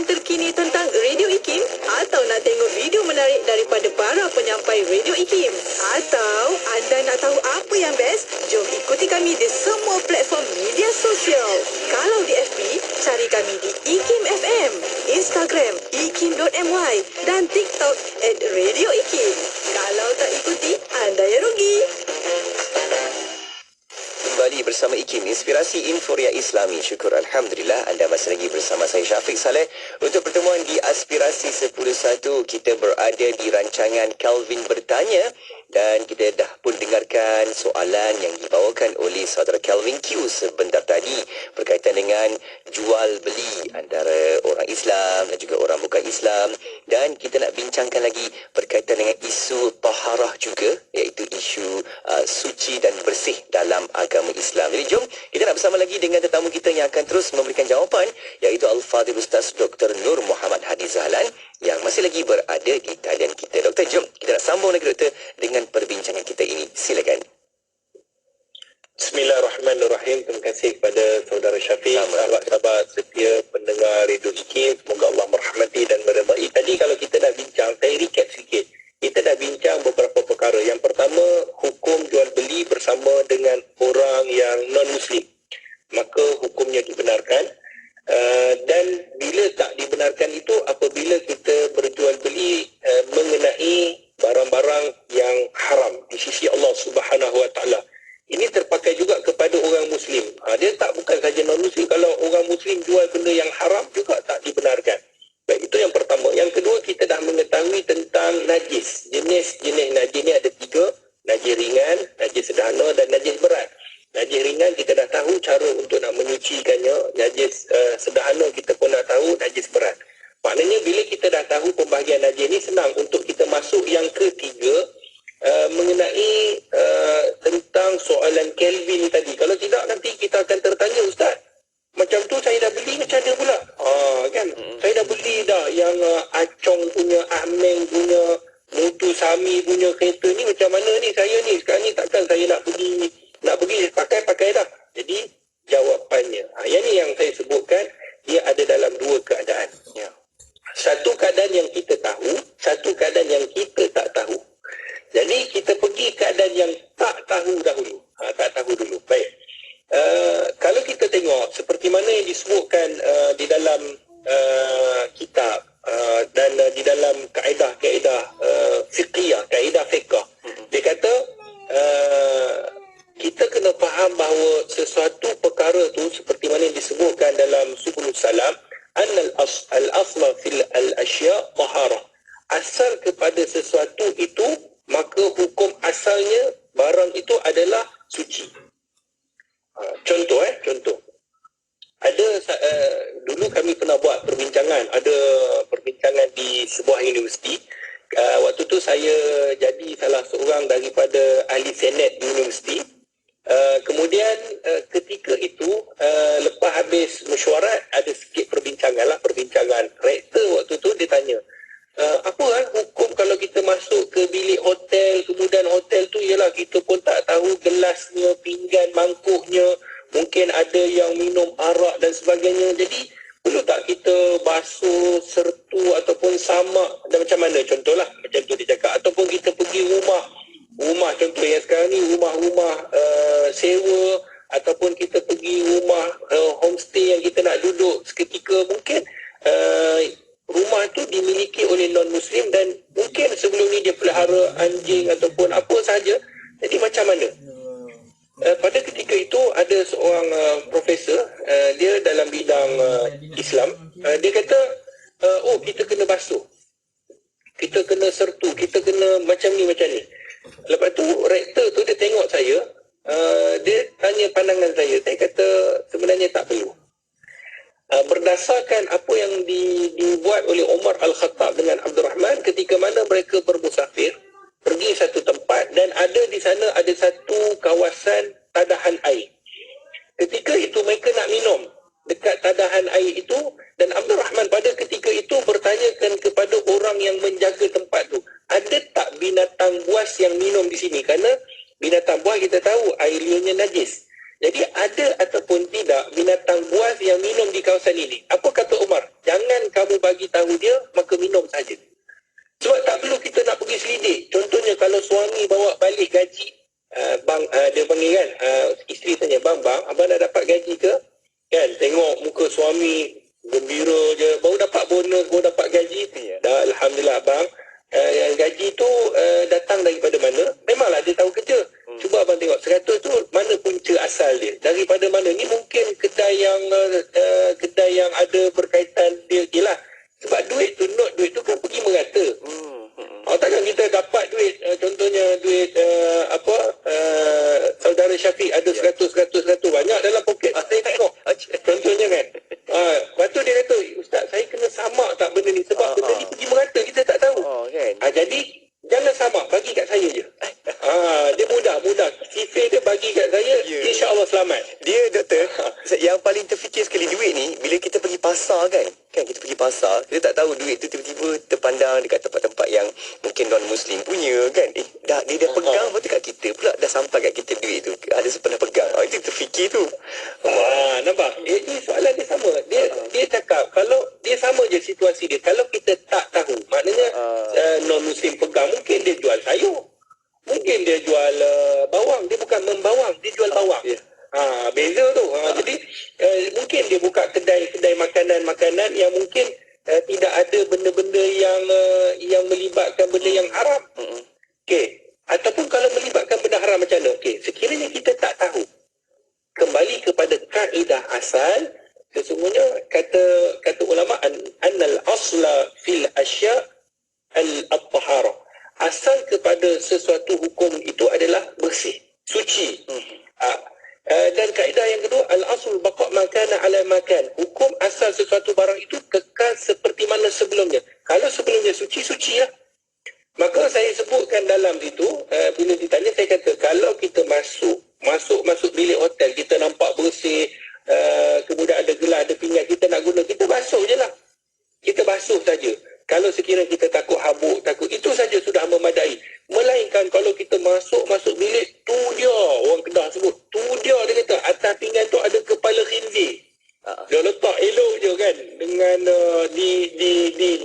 Terkini tentang Radio IKIM, atau nak tengok video menarik daripada para penyampai Radio IKIM, atau anda nak tahu apa yang best, jom ikuti kami di semua platform media sosial. Kalau di FB, cari kami di IKIM FM, Instagram Instagram ikim.my dan TikTok @radioikim. Kalau tak ikuti, anda yang rugi. Kembali bersama IKIM, Inspirasi Inforia Islami. Syukur Alhamdulillah anda masih lagi bersama saya Syafiq Saleh. Untuk pertemuan di Aspirasi 10.1, kita berada di rancangan Calvin Bertanya dan kita dah pun dengarkan soalan yang dibawakan oleh saudara Calvin Q sebentar tadi berkaitan dengan jual beli antara orang Islam dan juga orang bukan Islam, dan kita nak bincangkan lagi berkaitan dengan isu taharah juga, iaitu isu suci dan bersih dalam agama Islam. Jadi jom kita nak bersama lagi dengan tetamu kita yang akan terus memberikan jawapan, iaitu Al-Fadhil Ustaz Dr. Nur Muhammad Hadi Zahlan yang masih lagi berada di talian kita. Doktor, jom kita nak sambung lagi Doktor dengan perbincangan kita ini. Silakan. Bismillahirrahmanirrahim. Terima kasih kepada saudara Syafiq, sahabat-sahabat setia pendengar Radio IKIM. Semoga Allah merahmati dan meridai. Tadi kalau kita dah bincang, saya recap sikit. Kita dah bincang beberapa perkara. Yang pertama, hukum jual beli bersama dengan orang yang non-Muslim. Maka hukumnya dibenarkan. Dan bila tak dibenarkan itu apabila kita berjual beli mengenai barang-barang yang haram di sisi Allah Subhanahu Wa Taala. Ini terpakai juga kepada orang Muslim. Dia tak bukan saja non-Muslim. Kalau orang Muslim jual benda yang haram juga tak dibenarkan. Baik, itu yang pertama. Yang kedua, kita dah mengetahui tentang najis. Jenis-jenis najis ni ada 3. Najis ringan, najis sederhana dan najis berat. Najis ringan kita dah tahu cara untuk nak menyucikannya. Najis sederhana kita pun dah tahu, najis berat. Maknanya bila kita dah tahu pembahagian najis ni, senang untuk kita masuk yang ketiga, mengenai tentang soalan Kelvin tadi. Kalau tidak nanti kita akan tertanya, Ustaz, macam tu saya dah beli macam mana pula? Kan? Saya dah beli dah yang Acong punya, Ahmeng punya, Mutu Sami punya kereta ni macam mana ni saya ni? Sekarang ni takkan saya nak pergi pakai dah. Jadi jawapannya, yang ni yang saya sebutkan, dia ada dalam 2 keadaan. Ya. Satu keadaan yang kita tahu, satu keadaan yang kita tak tahu. Jadi kita pergi keadaan yang tak tahu dahulu. Tak tahu dulu. Baik. Kalau kita tengok seperti mana yang disebutkan di dalam kitab dan di dalam kaedah-kaedah fiqhiyah, kaedah fiqh, dia kata kita kena faham bahawa sesuatu perkara tu seperti mana yang disebutkan dalam Subul Salam, al-asla fil al-asya' taharah. Asal kepada sesuatu itu, maka hukum asalnya barang itu adalah suci. Contoh. Ada dulu kami pernah buat perbincangan, ada perbincangan di sebuah universiti. Waktu tu saya jadi salah seorang daripada ahli senat di universiti. Kemudian ketika itu lepas habis mesyuarat ada sikit perbincangan rektor waktu tu dia tanya, apa kan hukum kalau kita masuk ke bilik hotel, kemudian hotel tu ialah kita pun tak tahu gelasnya, pinggan, mangkuknya, mungkin ada yang minum arak dan sebagainya. Jadi perlu tak kita basuh, sertu ataupun samak dan macam mana? Contohlah macam tu dia cakap. Ataupun kita pergi rumah contoh yang sekarang ni rumah-rumah sewa, ataupun kita pergi rumah homestay yang kita nak duduk seketika, mungkin rumah tu dimiliki oleh non-Muslim dan mungkin sebelum ni dia pelihara anjing ataupun apa sahaja. Jadi macam mana? Pada ketika itu ada seorang profesor, dia dalam bidang Islam. Dia kata, kita kena basuh, kita kena sertu, kita kena macam ni. Lepas tu rektor tu dia tengok saya, dia tanya pandangan saya. Saya kata sebenarnya tak perlu. Berdasarkan apa yang dibuat oleh Umar Al-Khattab dengan Abdul Rahman ketika mana mereka bermusafir pergi satu tempat dan ada di sana ada satu kawasan tadahan air. Ketika itu mereka nak minum dekat tadahan air itu, dan Abdul Rahman pada ketika itu bertanyakan kepada orang yang menjaga tempat tu, ada tak binatang buas yang minum di sini? Kerana binatang buas kita tahu air liurnya najis. Jadi ada ataupun tidak binatang buas yang minum di kawasan ini? Apa kata Umar? Jangan kamu bagi tahu dia, maka minum saja. Sebab tak perlu kita nak pergi selidik. Contohnya kalau suami bawa balik gaji, dia panggil kan, isteri tanya, bang, abang dah dapat gaji ke? Kan, tengok muka suami gembira je, baru dapat bonus, baru dapat gaji. Dah alhamdulillah abang. Gaji tu datang daripada mana? Memanglah dia tahu kerja. Cuba abang tengok 100 tu mana punca asal dia, daripada mana. Ni mungkin kedai yang ada berkaitan dia lah. Sebab duit tu, note duit tu kan pergi merata. Takkan kita dapat duit, contohnya duit saudara Syafiq ada 100 banyak dalam poket saya tengok. Contohnya kan. Lepas tu dia kata, Ustaz saya kena samak tak benda ni, sebab benda ni pergi merata, kita tak tahu. Jadi jangan samak, bagi kat saya je. Dia mudah. Sifir dia bagi kat saya, insya-Allah selamat. Dia doktor, yang paling terfikir sekali duit ni, bila kita pergi pasar kan kita pergi pasar, kita tak tahu duit tu tiba-tiba terpandang dekat tempat-tempat yang mungkin non-Muslim punya kan. Dia pegang, lepas tu kat kita pula dah sampai kat kita duit tu. Ada pernah pegang. Itu terfikir tu. Nampak? Ini soalan dia sama. Dia cakap, kalau dia sama je situasi dia. Kalau kita tak tahu, maknanya non-Muslim pegang, mungkin dia jual sayur. Mungkin dia jual bawang. Dia bukan membawang, dia jual bawang. Beza tu. Jadi mungkin dia buka kedai makanan yang mungkin tidak ada benda-benda yang melibatkan benda yang haram. Okey. Ataupun kalau melibatkan benda haram macam mana? Okey, sekiranya kita tak tahu, kembali kepada kaedah asal, sesungguhnya kata ulama annal asla fil asya al-tahara. Asal kepada sesuatu hukum itu adalah bersih, suci. Dan kaedah yang kedua, al-asl baqa' ma kana ala ma kan. Hukum asal sesuatu barang itu kekal seperti mana sebelumnya. Kalau sebelumnya suci lah. Maka saya sebutkan dalam situ, bila ditanya saya kata, kalau kita masuk bilik hotel, kita nampak bersih, kemudian ada gelas, ada pinggan, kita nak guna, kita basuh je lah. Kita basuh saja. Kalau sekiranya kita takut habuk, itu saja sudah memadai. Melainkan kalau kita masuk bilik, tu dia, orang Kedah sebut, tu dia kata, atas pinggan tu ada kepala khinzir. Dia letak elok je kan, dengan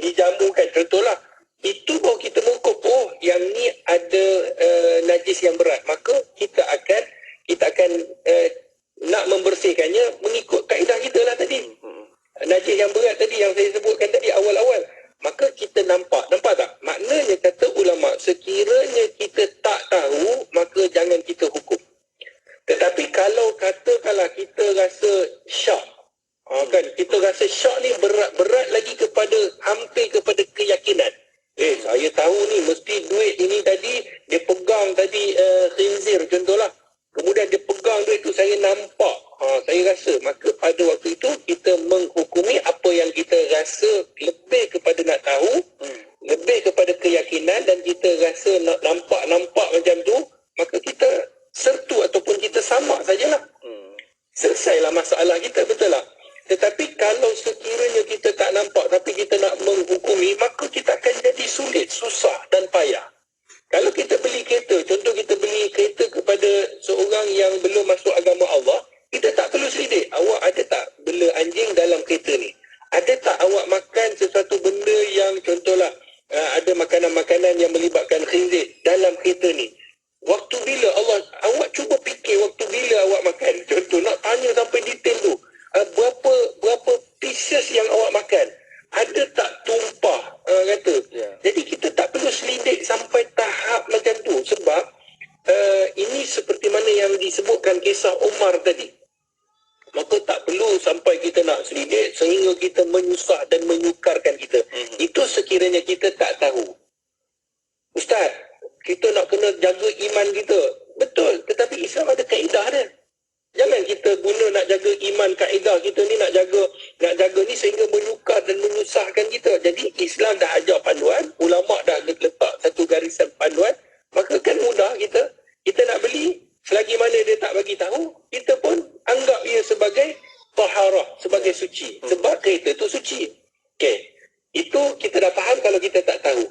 dijamukan, contohlah. Itu baru kita mengukur, yang ni ada najis yang berat. Maka kita akan nak membersihkannya mengikut kaedah kita lah tadi. Najis yang berat tadi yang saya sebutkan tadi awal-awal. Maka kita nampak tak? Maknanya kata ulama, sekiranya kita tak tahu, maka jangan kita hukum. Tetapi kalau katakanlah kita rasa syak, kan, kita rasa syak ni berat lagi hampir kepada keyakinan. Saya tahu ni mesti duit ini tadi dia pegang tadi khinzir contohlah. Kemudian dia pegang duit tu, saya nampak. Saya rasa, maka pada waktu itu kita menghukumi apa yang kita rasa lebih kepada nak tahu, lebih kepada keyakinan, dan kita rasa nampak macam tu, maka kita sertu ataupun kita samak sajalah. Selesailah masalah kita, betul tak? Tetapi kalau sekiranya kita tak nampak tapi kita nak menghukumi, maka kita akan jadi sulit, susah dan payah. Kalau kita beli kereta, contoh kita beli kereta kepada seorang yang belum masuk agama Allah, kita tak perlu selidik. Awak ada tak bela anjing dalam kereta ni? Ada tak awak makan sesuatu benda yang contohlah ada makanan-makanan yang melibatkan khinzir dalam kereta ni? Waktu bila awak cuba fikir waktu bila awak makan. Contoh, nak tanya sampai detail tu. Berapa pieces yang awak makan? Ada tak tumpah? Kata. Jadi kita tak perlu selidik sampai tahap macam tu. Sebab ini seperti mana yang disebutkan kisah Umar tadi. Maka tak perlu sampai kita nak selidik sehingga kita menyusah dan menyukarkan kita. Itu sekiranya kita tak tahu. Ustaz, kita nak kena jaga iman kita. Betul, tetapi Islam ada kaedah dia. Jangan kita guna nak jaga iman, kaedah kita ni nak jaga ni sehingga menyukar dan menyusahkan kita. Jadi Islam dah ajar panduan, ulama dah letak satu garisan panduan, maka kan mudah kita nak beli. Selagi mana dia tak bagi tahu, kita pun anggap ia sebagai taharah, sebagai suci. Sebab kereta tu suci. Okey. Itu kita dah faham kalau kita tak tahu.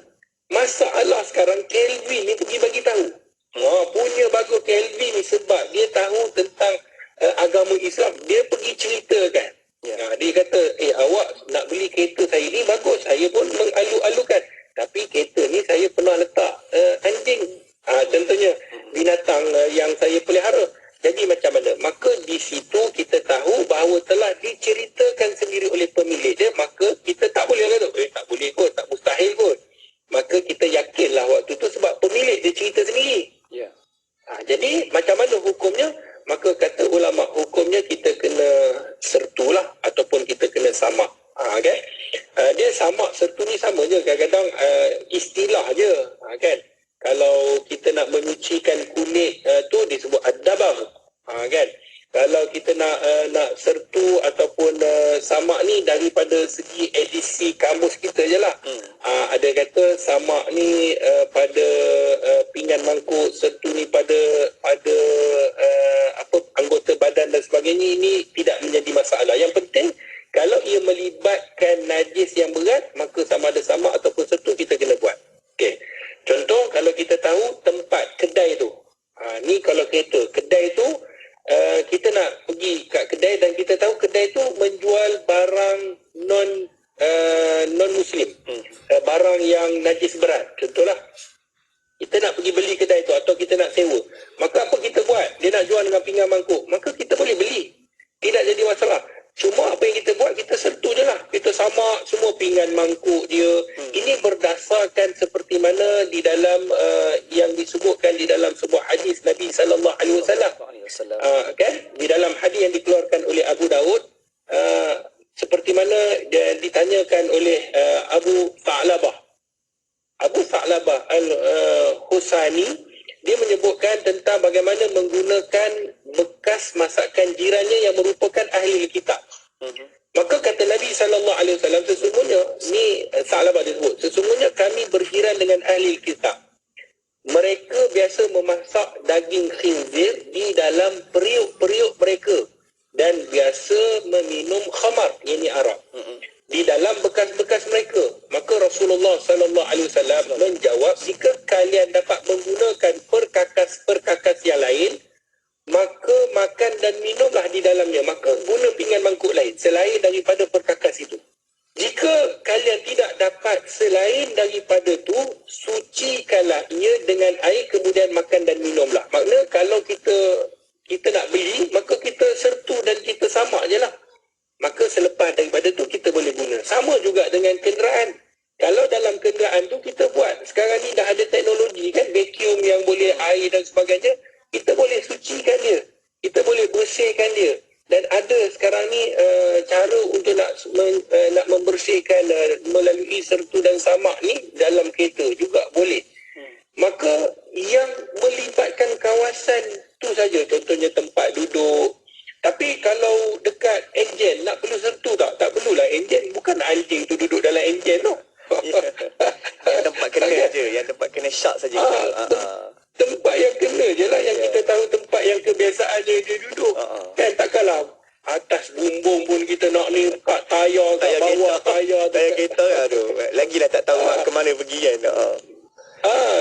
Masalah sekarang, Kelvin ni pergi bagi tahu. Punya bagus Kelvin ni sebab dia tahu tentang agama Islam. Dia pergi ceritakan. Dia kata, awak nak beli kereta saya ni bagus. Saya pun mengalu-alukan. Tapi kereta ni saya pernah letak anjing. Contohnya, binatang yang saya pelihara. Jadi macam mana? Maka di situ kita tahu bahawa telah diceritakan sendiri oleh pemilik samak, sertu ni sama je. Kadang-kadang istilah je, kan. Kalau kita nak menyucikan kulit tu disebut ad-dabar, kan. Kalau kita nak sertu ataupun samak ni daripada segi edisi kamus kita je lah. Ada kata samak ni pada pinggan mangkuk, sertu ni pada anggota badan dan sebagainya, ini tidak menjadi masalah. Yang penting kalau ia melibatkan najis yang berat, maka sama ada samak ataupun sertu kita kena buat. Okey. Contoh kalau kita tahu tempat kedai tu. Ni kalau kereta, kedai tu kita nak pergi kat kedai dan kita tahu kedai tu menjual barang non muslim, barang yang najis berat, contohlah kita nak pergi beli kedai tu atau kita nak sewa, maka apa kita buat? Dia nak jual dengan pinggan mangkuk, maka kita boleh beli, tidak jadi masalah. Cuma apa yang kita buat, kita sertu je lah, kita samak semua pinggan mangkuk dia. Ini berdasarkan seperti mana di dalam yang disebutkan di dalam sebuah hadis Nabi SAW, kan? Di dalam hadis yang dikeluarkan oleh Abu Daud, seperti mana dia ditanyakan oleh Abu Tha'labah Al-Husani, dia menyebutkan tentang bagaimana menggunakan bekas masakan jirannya yang merupakan ahli kitab. Maka kata Nabi SAW, sesungguhnya ni Tha'labah disebut, sesungguhnya kami berjiran dengan ahli kitab. Mereka biasa memasak daging khinzir di dalam periuk-periuk mereka dan biasa meminum khamar, ini arak, di dalam bekas-bekas mereka. Maka Rasulullah SAW menjawab, jika kalian dapat menggunakan perkakas-perkakas yang lain, maka makan dan minumlah di dalamnya. Maka guna pinggan mangkuk lain selain daripada perkakas itu. Jika kalian tidak dapat selain daripada tu, sucikanlah ia dengan air, kemudian makan dan minumlah. Maknanya kalau kita nak beli, maka kita sertu dan kita samak je lah. Maka selepas daripada tu kita boleh guna. Sama juga dengan kenderaan. Kalau dalam kenderaan tu kita buat, sekarang ni dah ada teknologi kan, vacuum yang boleh air dan sebagainya, kita boleh sucikan dia, kita boleh bersihkan dia. Dan ada sekarang ni cara untuk nak membersihkan melalui sertu dan samak ni dalam kereta juga boleh. Maka yang melibatkan kawasan tu saja, contohnya tempat duduk. Tapi kalau dekat enjin, nak perlu sertu tak? Tak perlulah. Enjin bukan anjing tu duduk dalam enjin tu. Yang tempat kena je, yang tempat kena syak saja. Tempat yang kena je lah, yang kita tahu tempat yang kebiasaan dia duduk. Kan takkanlah atas bumbung pun kita nak ni, kat tayar, kat bawah tayar kereta lah tu. Lagilah tak tahu ke mana pergi kan.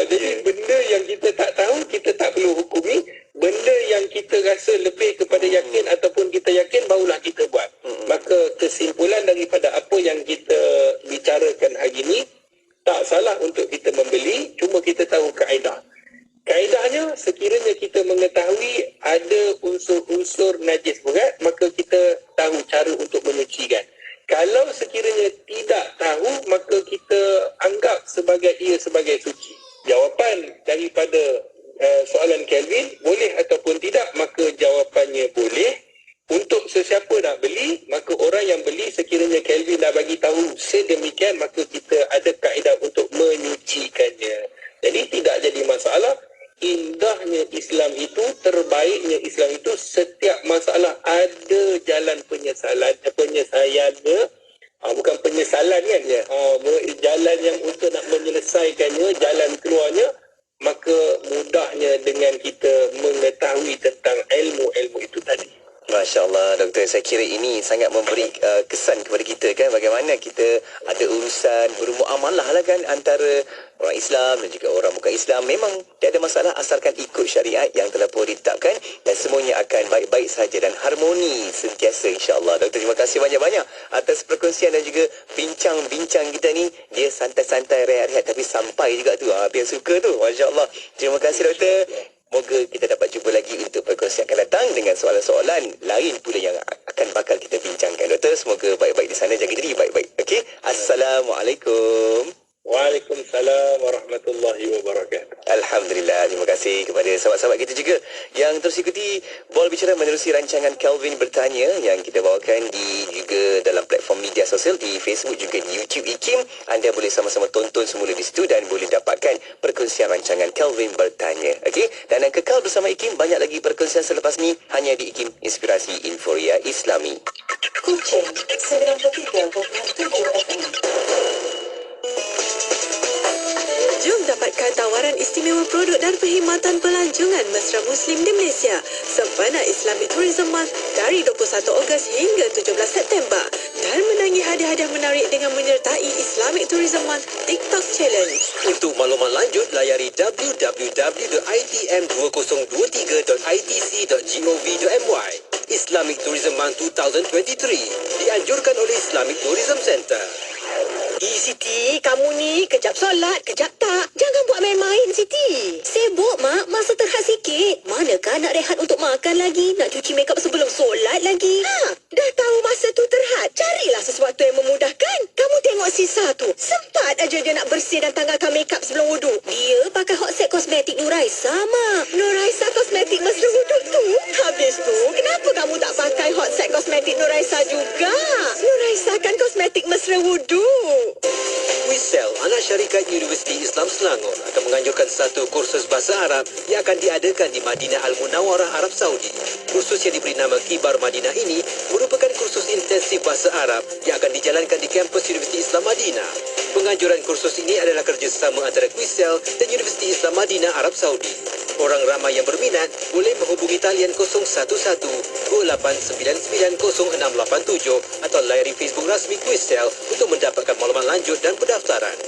Jadi benda yang kita tak tahu, kita tak perlu hukumi. Benda yang kita rasa lebih kepada yakin ataupun kita yakin, barulah kita buat. Maka kesimpulan daripada apa yang kita bicarakan hari ini, tak salah untuk kita membeli, cuma kita tahu kaedah. Kaedahnya, sekiranya kita mengetahui ada unsur-unsur najis berat, maka kita tahu cara untuk menyucikan. Kalau sekiranya tidak tahu, maka kita anggap ia sebagai suci. Jawapan daripada soalan Kelvin, boleh ataupun tidak, maka jawapannya boleh. Untuk sesiapa nak beli, maka orang yang beli, sekiranya Kelvin dah bagi tahu sedemikian, maka kita ada kaedah untuk menyucikannya. Jadi tidak jadi masalah. Indahnya Islam itu, terbaiknya Islam itu, setiap masalah ada jalan penyelesaiannya. Bukan penyesalan kan, jalan yang untuk nak menyelesaikannya, jalan keluarnya. Maka mudahnya dengan kita mengetahui tentang ilmu-ilmu itu tadi. Masya Allah, Doktor. Saya kira ini sangat memberi kesan kepada kita kan, bagaimana kita ada urusan bermuamalah lah kan antara orang Islam dan juga orang bukan Islam. Memang tiada masalah asalkan ikut syariat yang telah pun ditetapkan, dan semuanya akan baik-baik saja dan harmoni sentiasa, insya-Allah. Doktor, terima kasih banyak-banyak atas perkongsian dan juga bincang-bincang kita ni. Dia santai-santai, rehat-rehat tapi sampai juga tu. Apa yang suka tu, masya-Allah. Terima kasih, Doktor. Moga kita dapat jumpa lagi untuk perkongsian akan datang dengan soalan-soalan lain pula yang akan bakal kita bincangkan. Doktor, semoga baik-baik di sana, jaga diri baik-baik. Okey, Assalamualaikum. Waalaikumsalam warahmatullahi wabarakatuh. Alhamdulillah, terima kasih kepada sahabat-sahabat kita juga yang terus ikuti Bola Bicara menerusi rancangan Kelvin Bertanya yang kita bawakan juga dalam platform media sosial di Facebook juga di YouTube IKIM. anda boleh sama-sama tonton semula di situ dan boleh dapatkan perkongsian rancangan Kelvin Bertanya. Okey, dan kekal bersama IKIM, banyak lagi perkongsian selepas ni hanya di IKIM Inspirasi Inforia Islami. Kucing 93.7 FM. Jom dapatkan tawaran istimewa produk dan perkhidmatan pelancongan mesra Muslim di Malaysia sempena Islamic Tourism Month dari 21 Ogos hingga 17 September dan menangi hadiah-hadiah menarik dengan menyertai Islamic Tourism Month TikTok Challenge. Untuk maklumat lanjut, layari www.itm2023.itc.gov.my. Islamic Tourism Month 2023 dianjurkan oleh Islamic Tourism Center. Siti, kamu ni kejap solat, kejap tak. Jangan buat main-main, Siti. Sibuk, Mak. Masa terhad sikit. Manakah nak rehat untuk makan lagi? Nak cuci makeup sebelum solat lagi? Dah tahu masa tu terhad. Carilah sesuatu yang memudahkan. Kamu tengok Sisa tu. Sempat aja dia nak bersih dan tanggalkan makeup sebelum wuduk. Dia pakai hot set kosmetik Nuraisa, Mak. Nuraisa kosmetik mesra wuduk tu. Habis tu, kenapa kamu tak pakai hot set kosmetik Nuraisa juga? Nuraisa kan kosmetik mesra wuduk. Wisel, anak syarikat Universiti Islam Selangor akan menganjurkan satu kursus bahasa Arab yang akan diadakan di Madinah Al-Munawarah, Arab Saudi. Kursus yang diberi nama Kibar Madinah ini merupakan kursus intensif bahasa Arab yang akan dijalankan di kampus Universiti Islam Madinah. Penganjuran kursus ini adalah kerjasama antara Wisel dan Universiti Islam Madinah, Arab Saudi. Orang ramai yang berminat boleh menghubungi talian 012-2899-0687 atau layari Facebook rasmi Wisel untuk mendapatkan maklumat lanjut dan pendaftaran.